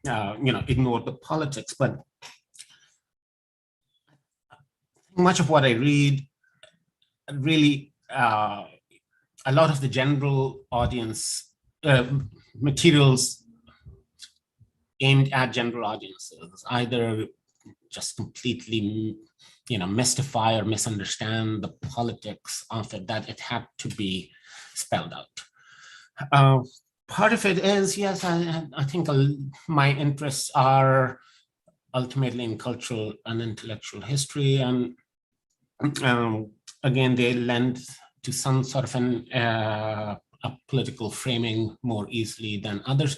ignore the politics. But much of what I read, really, a lot of the general audience materials aimed at general audiences either just completely, mystify or misunderstand the politics of it, that it had to be spelled out. Part of it is, yes, I think my interests are ultimately in cultural and intellectual history, and again, they lend to some sort of a political framing more easily than others.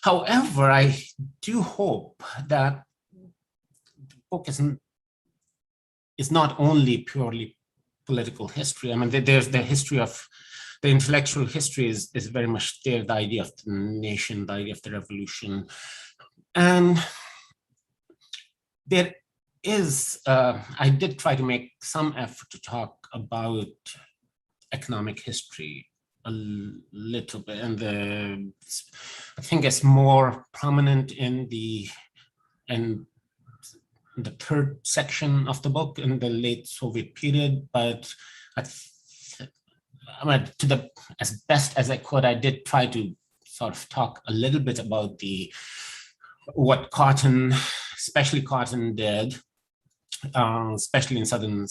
However, I do hope that the book is not only purely political history. I mean, there's the history of the intellectual history is very much there, the idea of the nation, the idea of the revolution. And there is, I did try to make some effort to talk about economic history a little bit, and I think it's more prominent in the third section of the book in the late Soviet period. But as best as I could, I did try to sort of talk a little bit about what Cotton, especially Cotton, did, especially in southern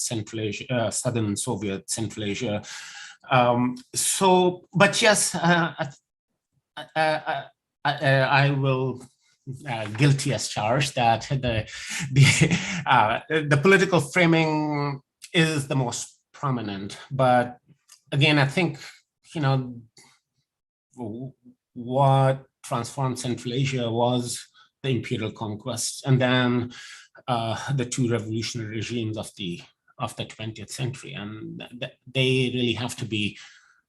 Soviet Central Asia. But yes, I will guilty as charged that the political framing is the most prominent. But again, I think what transformed Central Asia was the imperial conquests, and then the two revolutionary regimes of the 20th century, and they really have to be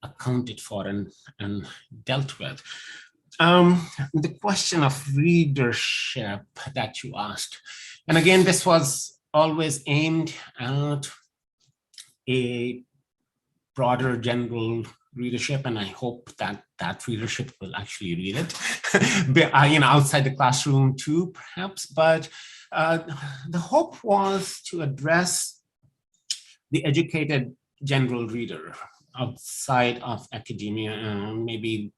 accounted for and dealt with. The question of readership that you asked, and again, this was always aimed at a broader general readership, and I hope that readership will actually read it, outside the classroom too, perhaps. But the hope was to address the educated general reader outside of academia, and maybe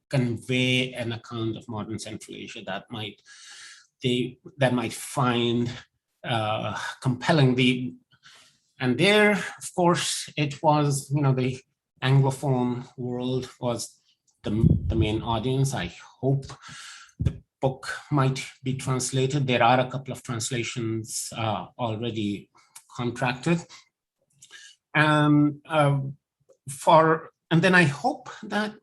convey an account of modern Central Asia that might find compelling. And there, of course, it was, the Anglophone world was the main audience. I hope book might be translated. There are a couple of translations already contracted. And then I hope that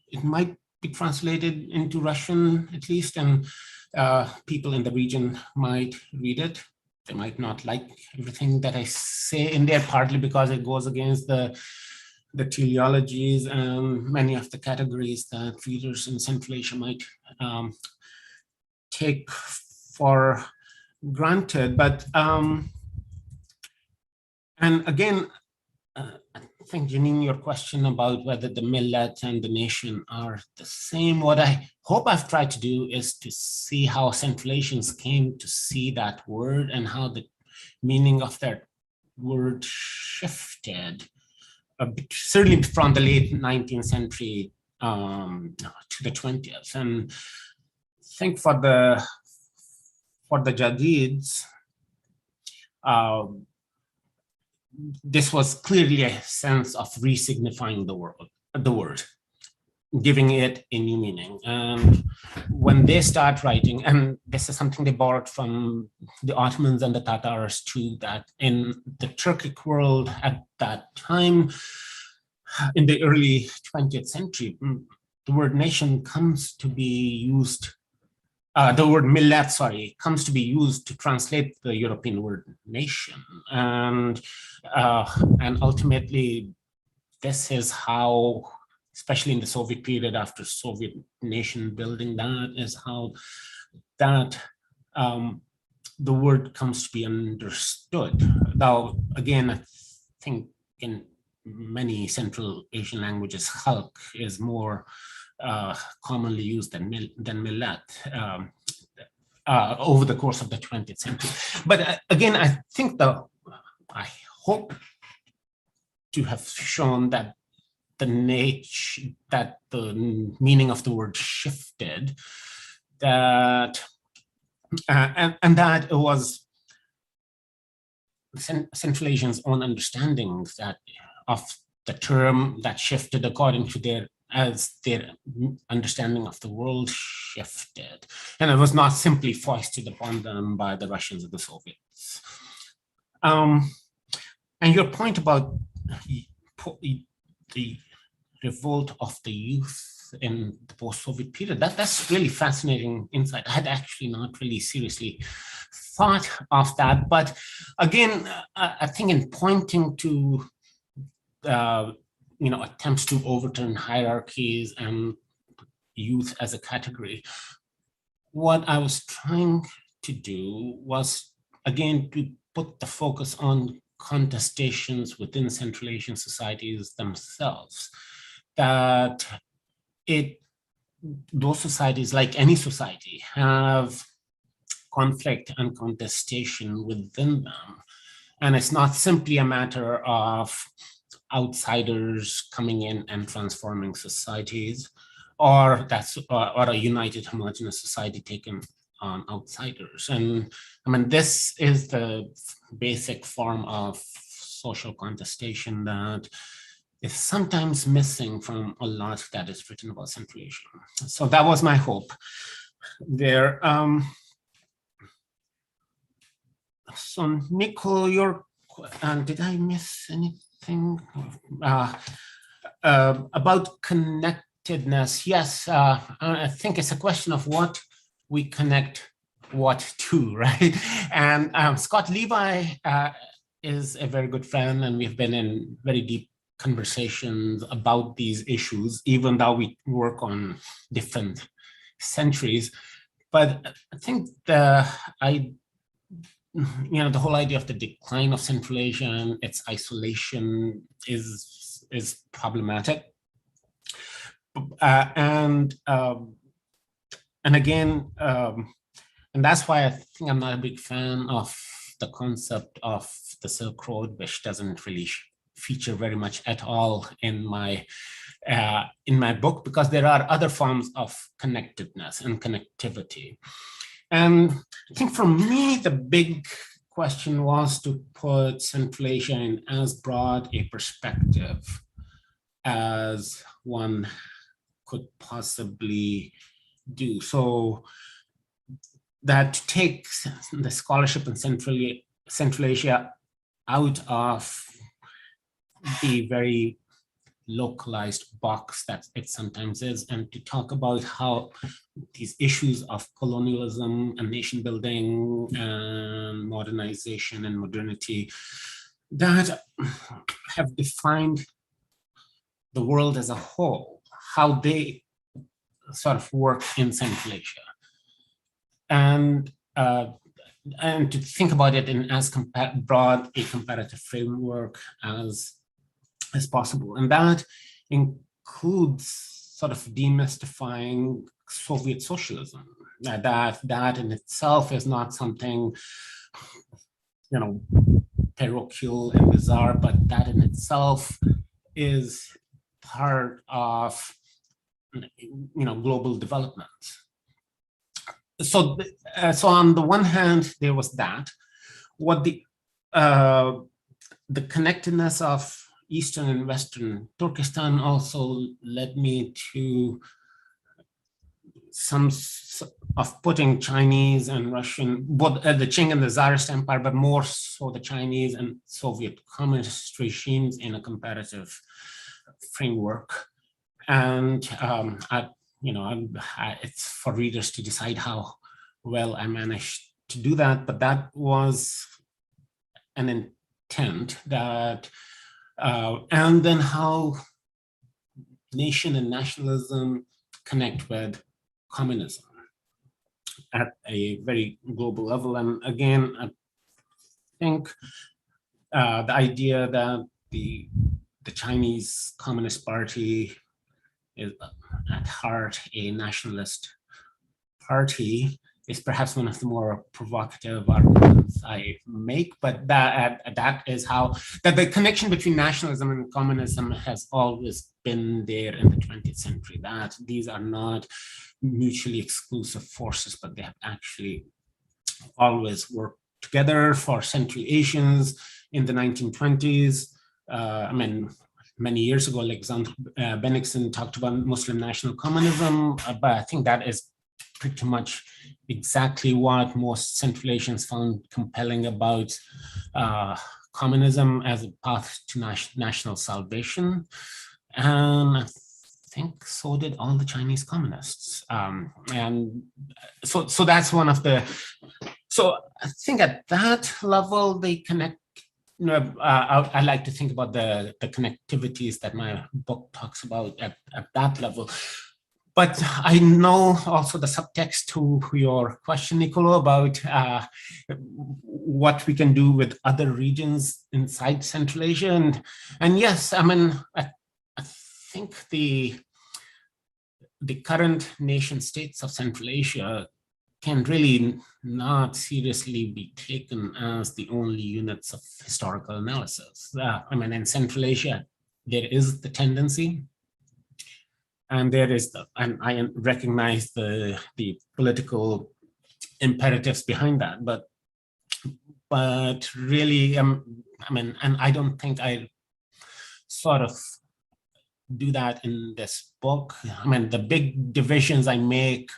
it might be translated into Russian at least, and people in the region might read it. They might not like everything that I say in there, partly because it goes against the teleologies and many of the categories that readers in Central Asia might take for granted. But and again, I think, Janine, your question about whether the millet and the nation are the same, what I hope I've tried to do is to see how Central Asians came to see that word and how the meaning of that word shifted, certainly from the late 19th century to the 20th. And I think for the Jadids, this was clearly a sense of re-signifying the word, giving it a new meaning. And when they start writing, and this is something they borrowed from the Ottomans and the Tatars too, that in the Turkic world at that time, in the early 20th century, the word nation comes to be used, the word millet, comes to be used to translate the European word nation. And ultimately, this is how, especially in the Soviet period after Soviet nation building, that is how that the word comes to be understood. Now, again, I think in many Central Asian languages, khalq is more commonly used than millet over the course of the 20th century. But again, I think I hope to have shown that the meaning of the word shifted, that and that it was Central Asians' own understanding of the term that shifted according to their understanding of the world shifted. And it was not simply foisted upon them by the Russians or the Soviets. And your point about the revolt of the youth in the post-Soviet period, that's really fascinating insight. I had actually not really seriously thought of that. But again, I think in pointing to attempts to overturn hierarchies and youth as a category, what I was trying to do was, again, to put the focus on contestations within Central Asian societies themselves, that those societies, like any society, have conflict and contestation within them. And it's not simply a matter of outsiders coming in and transforming societies, or a united homogeneous society taken on outsiders. And I mean, this is the basic form of social contestation that is sometimes missing from a lot that is written about Central Asia. So that was my hope there. So Nico, did I miss anything? About connectedness, yes, I think it's a question of what we connect what to, right? And Scott Levi is a very good friend, and we've been in very deep conversations about these issues, even though we work on different centuries. But I think the whole idea of the decline of Central Asia and its isolation is problematic. And again, and that's why I think I'm not a big fan of the concept of the Silk Road, which doesn't really feature very much at all in my book, because there are other forms of connectedness and connectivity. And I think for me, the big question was to put Central Asia in as broad a perspective as one could possibly do. So that takes the scholarship in Central Asia out of the very localized box that it sometimes is, and to talk about how these issues of colonialism and nation building and modernization and modernity that have defined the world as a whole, how they sort of work in Central Asia. And to think about it in as broad a comparative framework as possible. And that includes sort of demystifying Soviet socialism. That in itself is not something, parochial and bizarre, but that in itself is part of, global development. So on the one hand, there was that. What the connectedness of Eastern and Western Turkestan also led me to some of putting Chinese and Russian, both the Qing and the Tsarist Empire, but more so the Chinese and Soviet communist regimes in a comparative framework. And it's for readers to decide how well I managed to do that, but that was an intent that, and then how nation and nationalism connect with communism at a very global level. And again, I think the idea that the Chinese Communist Party is at heart a nationalist party is perhaps one of the more provocative arguments I make, but that is how that the connection between nationalism and communism has always been there in the 20th century, that these are not mutually exclusive forces, but they have actually always worked together. For Central Asians in the 1920s, many years ago, Alexander Bennigsen talked about Muslim national communism, but I think that is pretty much exactly what most Central Asians found compelling about communism as a path to national salvation. And I think so did all the Chinese communists. And so that's one of the, so I think at that level, they connect. I like to think about the connectivities that my book talks about at that level. But I know also the subtext to your question, Nicolo, about what we can do with other regions inside Central Asia. And yes, I think the current nation states of Central Asia can really not seriously be taken as the only units of historical analysis. In Central Asia, there is the tendency, and there is and I recognize the political imperatives behind that, but really, and I don't think I sort of do that in this book. The big divisions I make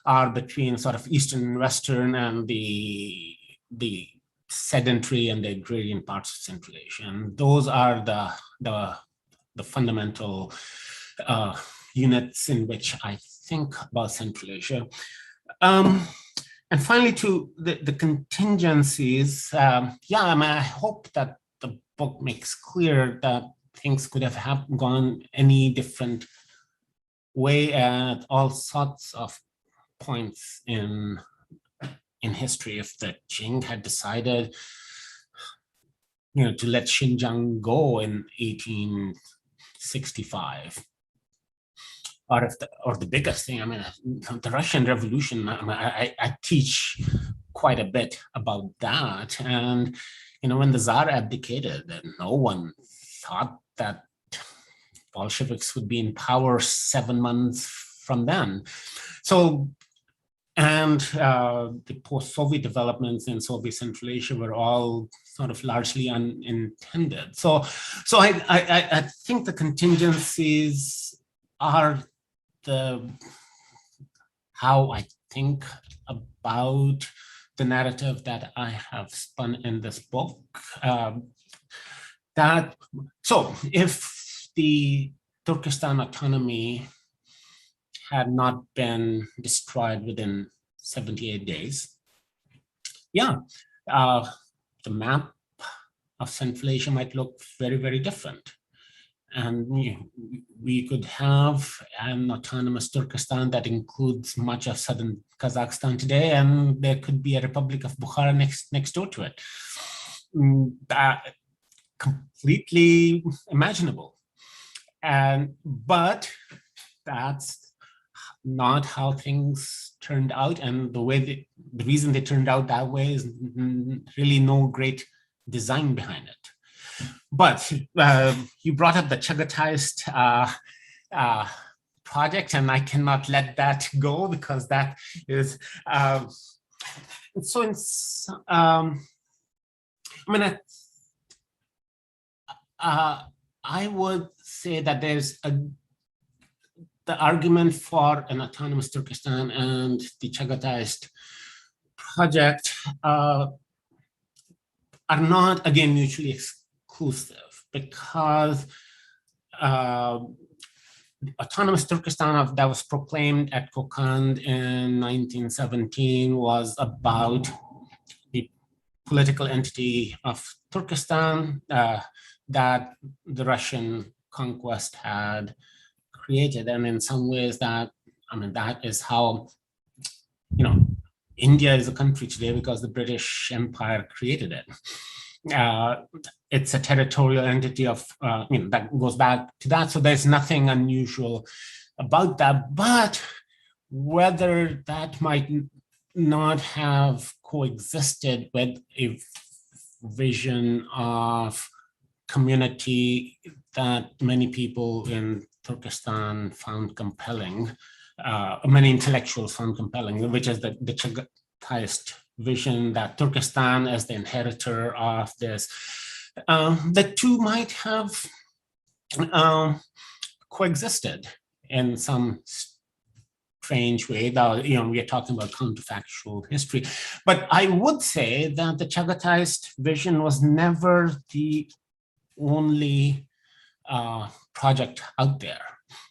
are between sort of Eastern and Western and the sedentary and the agrarian parts of Central Asia. And those are the fundamental units in which I think about Central Asia. And finally, to the contingencies, I hope that the book makes clear that things could have gone any different way at all sorts of points in history. If the Qing had decided, to let Xinjiang go in 1865, or the biggest thing, the Russian Revolution. I teach quite a bit about that, and when the Tsar abdicated, no one thought that Bolsheviks would be in power 7 months from then. So, and the post-Soviet developments in Soviet Central Asia were all sort of largely unintended. So I think the contingencies are the how I think about the narrative that I have spun in this book. So if the Turkestan autonomy had not been destroyed within 78 days, the map of Central Asia might look very, very different. And we could have an autonomous Turkestan that includes much of southern Kazakhstan today, and there could be a Republic of Bukhara next door to it. Completely imaginable. But that's not how things turned out, and the reason they turned out that way is really no great design behind it. But you brought up the Chagatai project, and I cannot let that go because that is I would say that there's the argument for an autonomous Turkestan and the Chagatai project are not, again, mutually exclusive, because autonomous Turkestan that was proclaimed at Kokand in 1917 was about the political entity of Turkestan that the Russian conquest had created. And in some ways that is how, India is a country today because the British Empire created it. It's a territorial entity of, that goes back to that. So there's nothing unusual about that. But whether that might not have coexisted with a vision of community that many people in Turkestan found compelling, many intellectuals found compelling, which is the Chagatai vision that Turkestan as the inheritor of this, the two might have coexisted in some strange way. That, we are talking about counterfactual history. But I would say that the Chagatai vision was never the only project out there.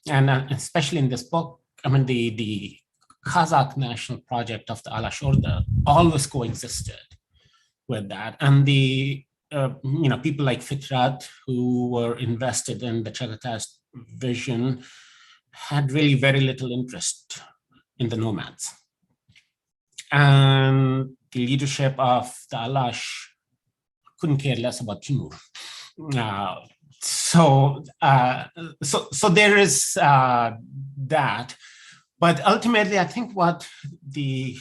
And especially in this book, the Kazakh national project of the Alash Orda always coexisted with that. And the people like Fitrat, who were invested in the Chagatai vision, had really very little interest in the nomads. And the leadership of the Alash couldn't care less about Timur. So there is that. But ultimately, I think what the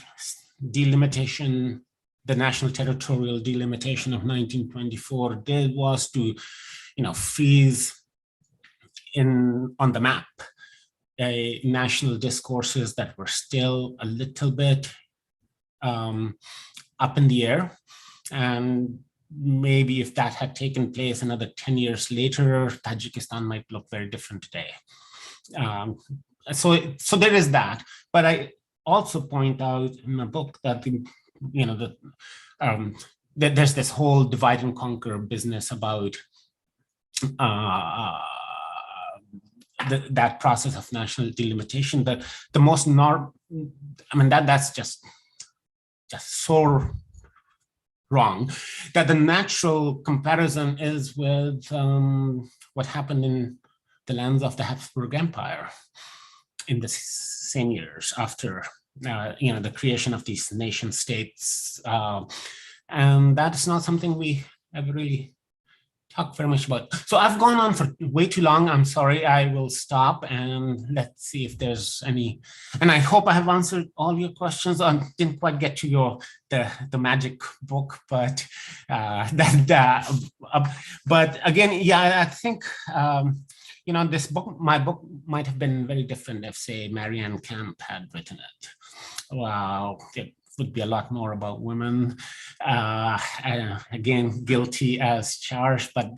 delimitation, the national territorial delimitation of 1924 did was to, freeze on the map national discourses that were still a little bit up in the air. And maybe if that had taken place another 10 years later, Tajikistan might look very different today. So there is that. But I also point out in my book that that there's this whole divide and conquer business about that process of national delimitation. The most that's just so wrong, that the natural comparison is with what happened in the lands of the Habsburg Empire in the same years after the creation of these nation states, and that's not something we ever really talk very much about. So I've gone on for way too long. I'm sorry. I will stop and let's see if there's any. And I hope I have answered all your questions. I didn't quite get to the magic book, but but again, I think this book, my book, might have been very different if, say, Marianne Camp had written it. Wow. It would be a lot more about women. Again, guilty as charged, but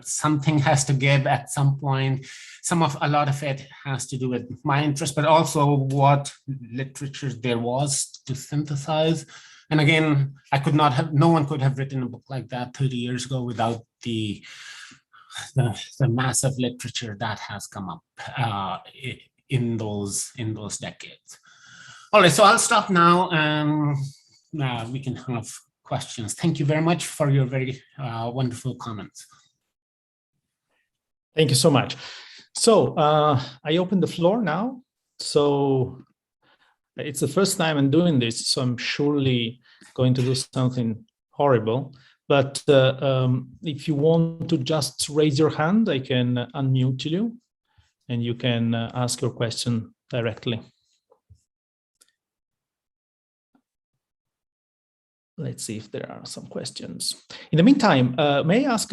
something has to give at some point. A lot of it has to do with my interest, but also what literature there was to synthesize. And again, no one could have written a book like that 30 years ago without the massive literature that has come up in those decades. All right, so I'll stop now and we can have questions. Thank you very much for your very wonderful comments. Thank you so much. So I open the floor now. So it's the first time I'm doing this, so I'm surely going to do something horrible. But if you want to just raise your hand, I can unmute you and you can ask your question directly. Let's see if there are some questions. In the meantime, may I ask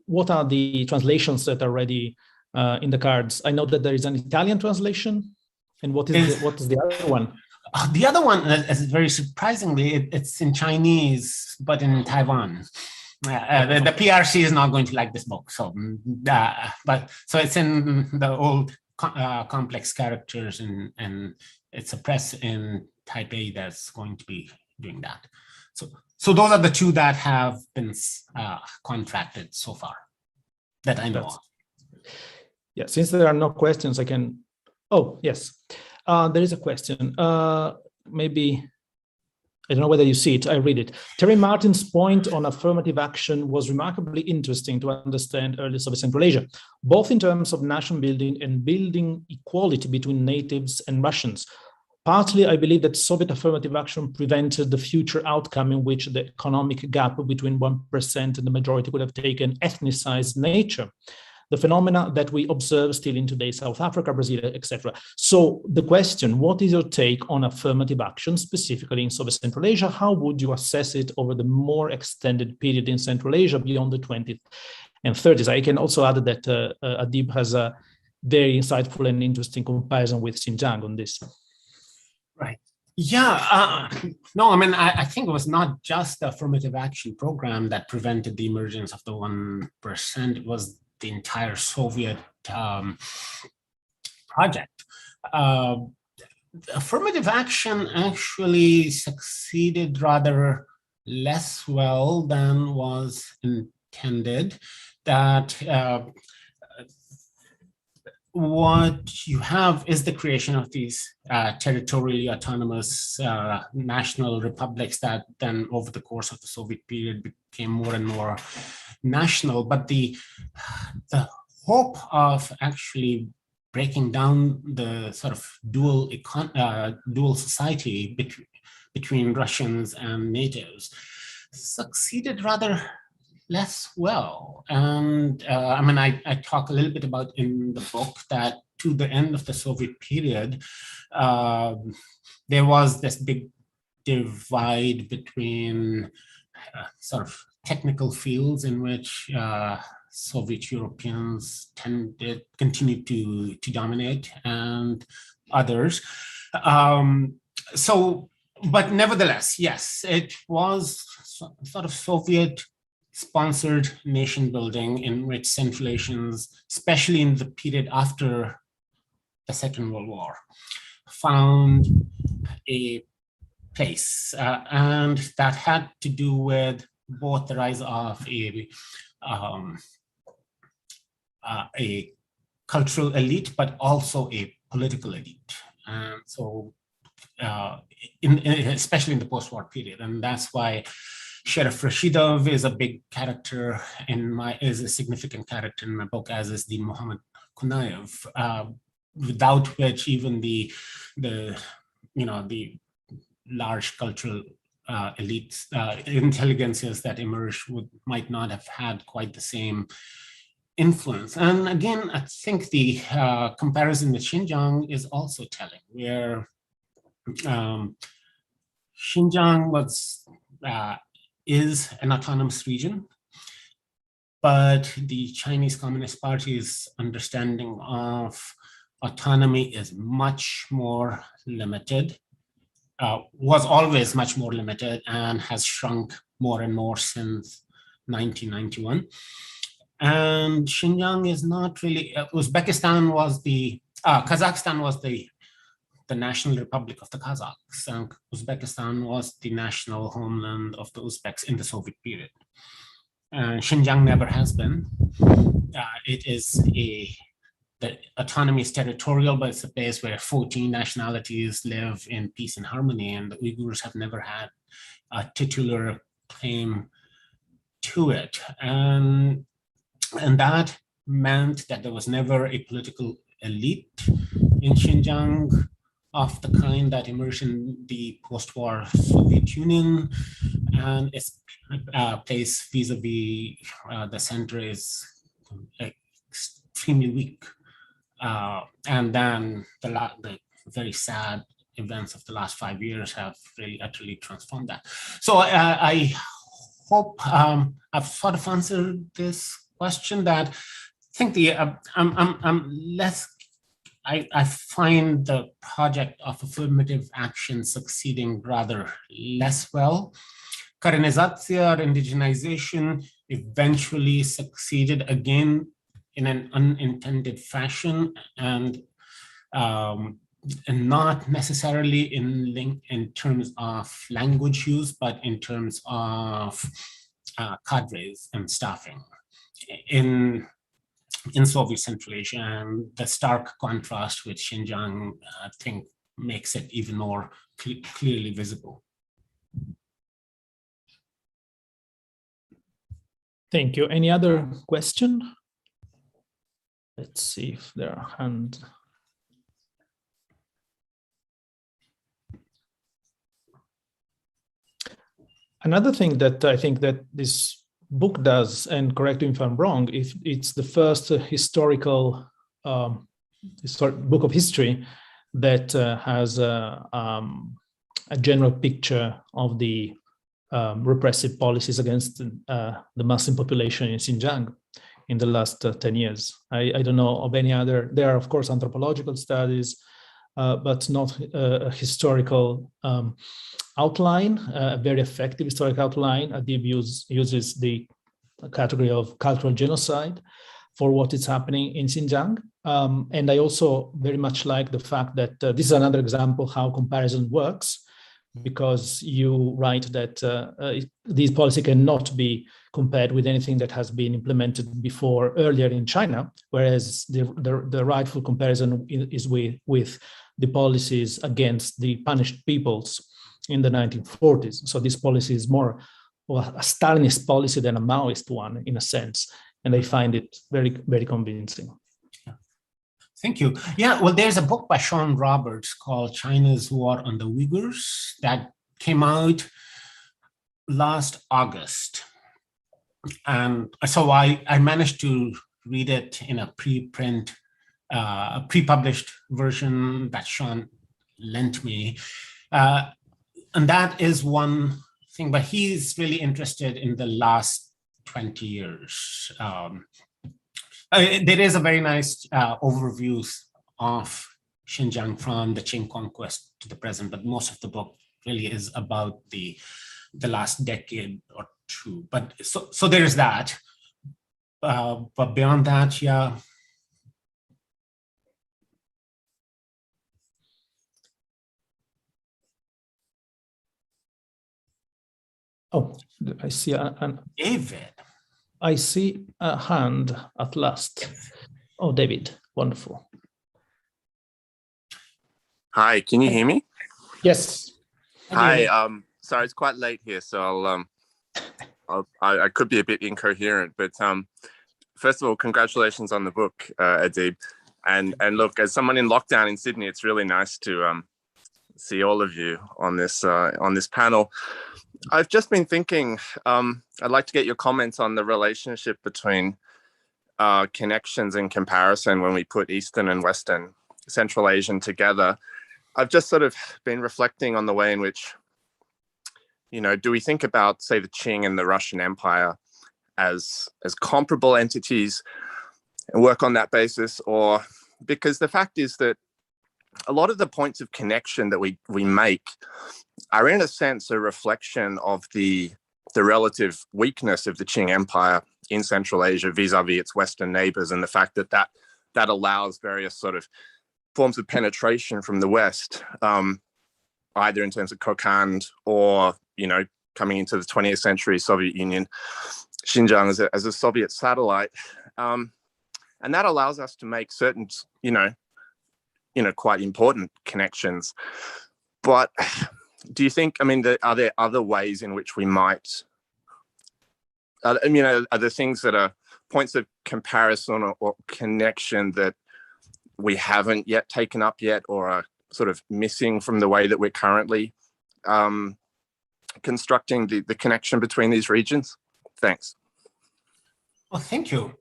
what are the translations that are already in the cards? I know that there is an Italian translation, and what is the other one? The other one is very surprisingly, it's in Chinese, but in Taiwan. The PRC is not going to like this book, so so it's in the old complex characters, and it's a press in Taipei that's going to be doing that. So those are the two that have been contracted so far that I know of. Yeah, since there are no questions, I can. Oh, yes, there is a question. Maybe, I don't know whether you see it, I read it. Terry Martin's point on affirmative action was remarkably interesting to understand early Soviet Central Asia, both in terms of nation building and building equality between natives and Russians. Partly, I believe that Soviet affirmative action prevented the future outcome in which the economic gap between 1% and the majority would have taken ethnicized nature, the phenomena that we observe still in today's South Africa, Brazil, etc. So the question, what is your take on affirmative action, specifically in Soviet Central Asia? How would you assess it over the more extended period in Central Asia beyond the 20s and 30s? I can also add that Adeeb has a very insightful and interesting comparison with Xinjiang on this. Right. Yeah. No, I mean, I think it was not just the affirmative action program that prevented the emergence of the 1%. It was the entire Soviet project. Affirmative action actually succeeded rather less well than was intended. That what you have is the creation of these territorially autonomous national republics that then over the course of the Soviet period became more and more national. But the hope of actually breaking down the sort of dual society between Russians and natives succeeded rather less well. And I mean, I talk a little bit about in the book that to the end of the Soviet period, there was this big divide between sort of technical fields in which Soviet Europeans continued to dominate and others. But nevertheless, yes, it was sort of Soviet sponsored nation building in which Central Asians, especially in the period after the Second World War, found a place. And that had to do with both the rise of a cultural elite, but also a political elite. And so, especially in the post-war period. And that's why Sheriff Rashidov is a big character is a significant character in my book, as is the Muhammad Kunayev, without which even the large cultural elites, intelligentsias that emerged might not have had quite the same influence. And again, I think the comparison with Xinjiang is also telling, where Xinjiang is an autonomous region, but the Chinese Communist Party's understanding of autonomy is much more limited, was always much more limited, and has shrunk more and more since 1991. And Xinjiang is not really, Kazakhstan was the National Republic of the Kazakhs, and Uzbekistan was the national homeland of the Uzbeks in the Soviet period. Xinjiang never has been. It is the autonomy is territorial, but it's a place where 14 nationalities live in peace and harmony, and the Uyghurs have never had a titular claim to it. And that meant that there was never a political elite in Xinjiang of the kind that emerged in the post-war Soviet Union, and its place vis-a-vis the center is extremely weak. And then the very sad events of the last 5 years have really utterly transformed that. So I hope I've sort of answered this question. That I think I find the project of affirmative action succeeding rather less well. Korenizatsiya or indigenization eventually succeeded again in an unintended fashion, and not necessarily in terms of language use, but in terms of cadres and staffing in Soviet Central Asia. And the stark contrast with Xinjiang, I think, makes it even more clearly visible. Thank you. Any other question? Let's see if there are hands. Another thing that I think that this book does, and correct me if I'm wrong, if it's the first historical book of history that has a general picture of the repressive policies against the Muslim population in Xinjiang in the last 10 years. I don't know of any other. There are, of course, anthropological studies, but not a historical outline, a very effective historical outline. Adeeb uses the category of cultural genocide for what is happening in Xinjiang. And I also very much like the fact that this is another example how comparison works, because you write that these policy cannot be compared with anything that has been implemented before earlier in China, whereas the rightful comparison is with the policies against the punished peoples in the 1940s. So this policy is more a Stalinist policy than a Maoist one in a sense, and I find it very, very convincing. Thank you. Yeah, well, there's a book by Sean Roberts called China's War on the Uyghurs that came out last August. And so I managed to read it in a preprint, pre-published version that Sean lent me. And that is one thing, but he's really interested in the last 20 years. There is a very nice overview of Xinjiang from the Qing conquest to the present, but most of the book really is about the last decade or two. But so there is that. But beyond that, yeah. Oh, I see David. I see a hand at last. Oh, David, wonderful. Hi, can you hear me? Yes. Hi, sorry, it's quite late here, so I could be a bit incoherent, but first of all, congratulations on the book, Adeeb. And look, as someone in lockdown in Sydney, it's really nice to see all of you on this panel. I've just been thinking, I'd like to get your comments on the relationship between connections and comparison when we put Eastern and Western Central Asian together. I've just sort of been reflecting on the way in which, do we think about, say, the Qing and the Russian Empire as comparable entities and work on that basis? Or because the fact is that a lot of the points of connection that we make are in a sense a reflection of the the relative weakness of the Qing Empire in Central Asia vis-a-vis its Western neighbors, and the fact that that allows various sort of forms of penetration from the West, either in terms of Kokand or, coming into the 20th century Soviet Union, Xinjiang as a Soviet satellite. And that allows us to make certain, quite important connections. But do you think, are there other ways in which we might, are there things that are points of comparison or connection that we haven't yet taken up yet, or are sort of missing from the way that we're currently constructing the connection between these regions? Thanks. Well, thank you.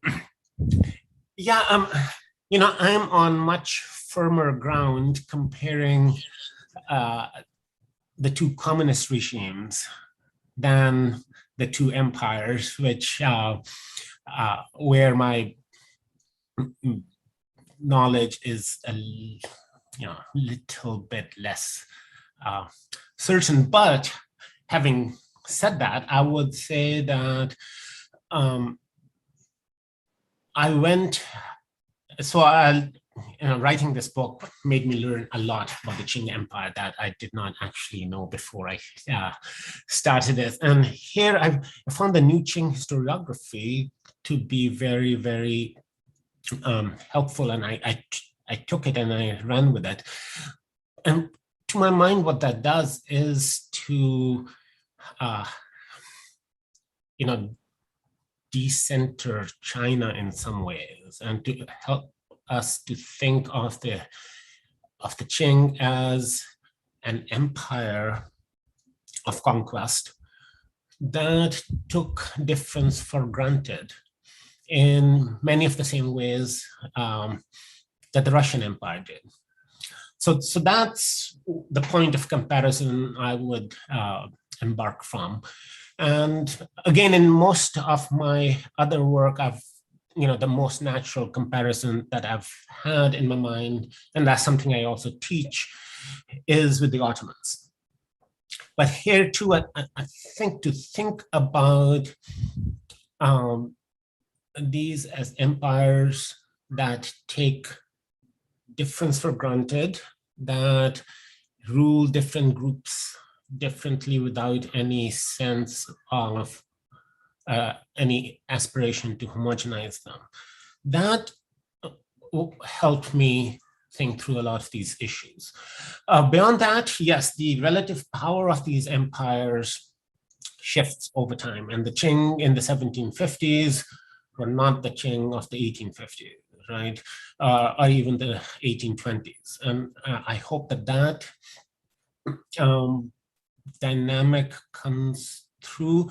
Yeah, I'm on much firmer ground comparing the two communist regimes than the two empires, which where my knowledge is a little bit less certain. But having said that, I would say that writing this book made me learn a lot about the Qing Empire that I did not actually know before I started it. And here I found the new Qing historiography to be very, very helpful, and I took it and I ran with it. And to my mind, what that does is to decenter China in some ways, and to help us to think of the Qing as an empire of conquest that took difference for granted in many of the same ways that the Russian Empire did. So that's the point of comparison I would embark from. And again, in most of my other work, the most natural comparison that I've had in my mind, and that's something I also teach, is with the Ottomans. But here too, I think to think about these as empires that take difference for granted, that rule different groups differently without any sense of any aspiration to homogenize them. That helped me think through a lot of these issues. Beyond that, yes, the relative power of these empires shifts over time, and the Qing in the 1750s were not the Qing of the 1850s, right? Or even the 1820s. And I hope that dynamic comes through.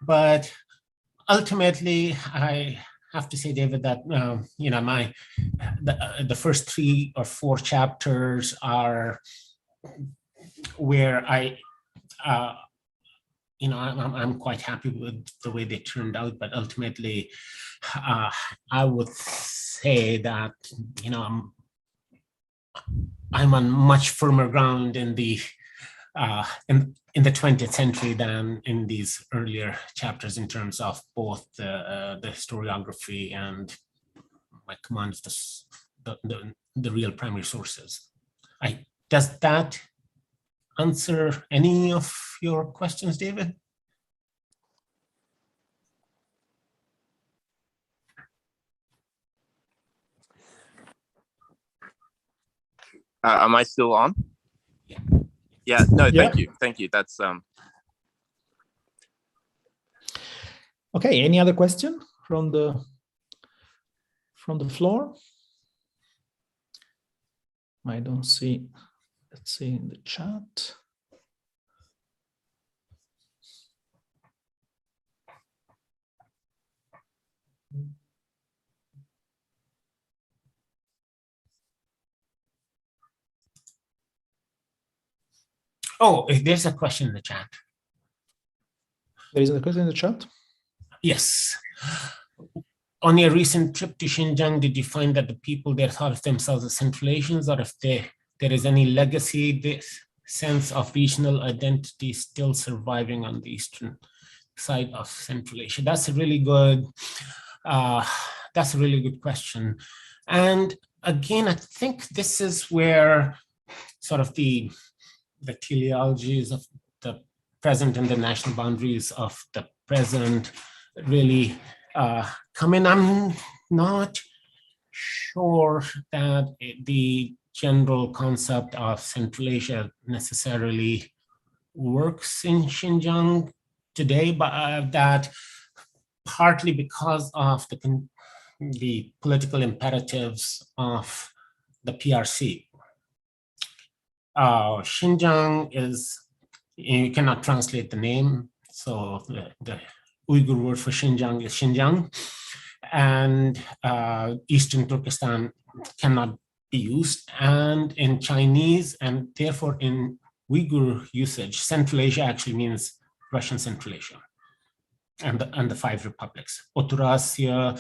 But ultimately, I have to say, David, that the first 3 or 4 chapters are where I'm quite happy with the way they turned out. But ultimately, I would say that I'm on much firmer ground in the 20th century than in these earlier chapters in terms of both the historiography and my command of the real primary sources. Does that answer any of your questions, David? Am I still on? Yeah, no, thank you. Thank you. That's Okay, any other question from the floor? I don't see. Let's see in the chat. Oh, there's a question in the chat. There is a question in the chat? Yes. On your recent trip to Xinjiang, did you find that the people there thought of themselves as Central Asians, or if there is any legacy, this sense of regional identity still surviving on the Eastern side of Central Asia? That's a really good question. And again, I think this is where sort of the teleologies of the present and the national boundaries of the present really come in. I'm not sure that the general concept of Central Asia necessarily works in Xinjiang today, but that partly because of the political imperatives of the PRC. Xinjiang is, you cannot translate the name, so the Uyghur word for Xinjiang is Xinjiang, and Eastern Turkestan cannot be used, and in Chinese and therefore in Uyghur usage, Central Asia actually means Russian Central Asia and the 5 republics. Austrasia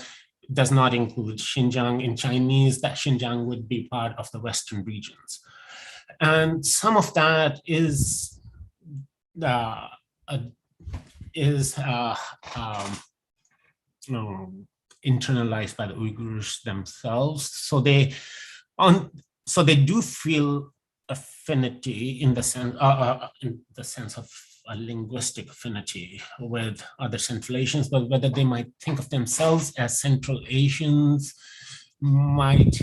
does not include Xinjiang. In Chinese, that Xinjiang would be part of the Western regions. And some of that is internalized by the Uyghurs themselves. So they do feel affinity in the sense of a linguistic affinity with other Central Asians, but whether they might think of themselves as Central Asians might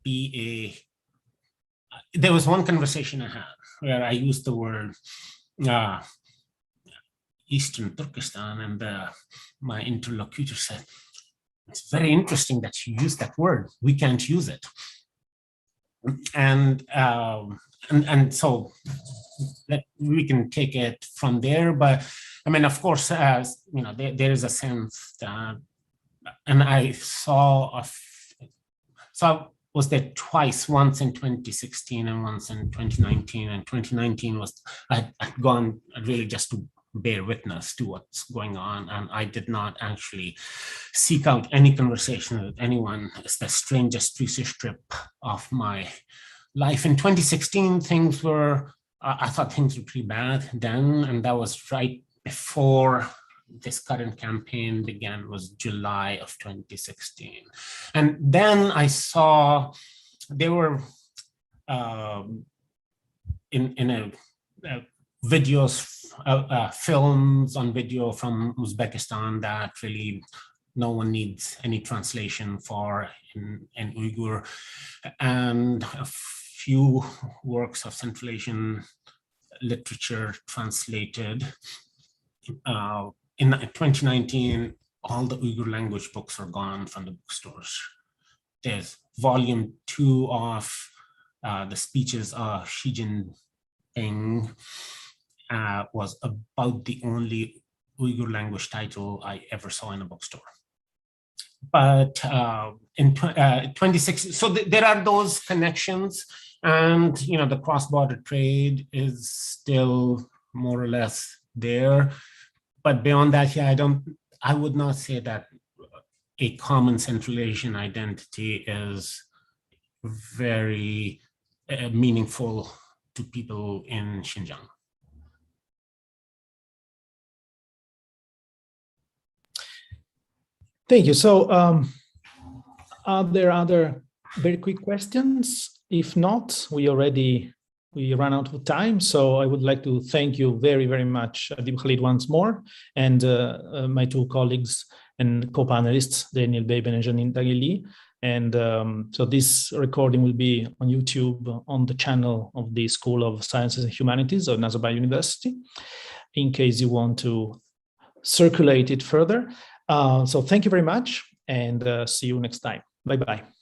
be there was one conversation I had where I used the word Eastern Turkestan, and my interlocutor said, "It's very interesting that you use that word. We can't use it." And so we can take it from there. But I mean, of course, there is a sense that, and I was there twice, once in 2016 and once in 2019. And 2019 was, I'd gone really just to bear witness to what's going on. And I did not actually seek out any conversation with anyone. It's the strangest research trip of my life. In 2016, things were, I thought things were pretty bad then. And that was right before this current campaign began, was July of 2016. And then I saw they were in films on video from Uzbekistan that really no one needs any translation for in Uyghur, and a few works of Central Asian literature translated. In 2019, all the Uyghur language books are gone from the bookstores. There's volume 2 of the speeches of Xi Jinping was about the only Uyghur language title I ever saw in a bookstore. But in 2016, so there are those connections, and the cross-border trade is still more or less there. But beyond that, yeah, I would not say that a common Central Asian identity is very meaningful to people in Xinjiang. Thank you. So are there other very quick questions? If not, we ran out of time. So I would like to thank you very, very much, Adeeb, Khalid, once more, and my 2 colleagues and co-panelists, Daniel Beben and Janine Daghili. And so this recording will be on YouTube on the channel of the School of Sciences and Humanities of Nazarbayev University, in case you want to circulate it further. So thank you very much, and see you next time. Bye-bye.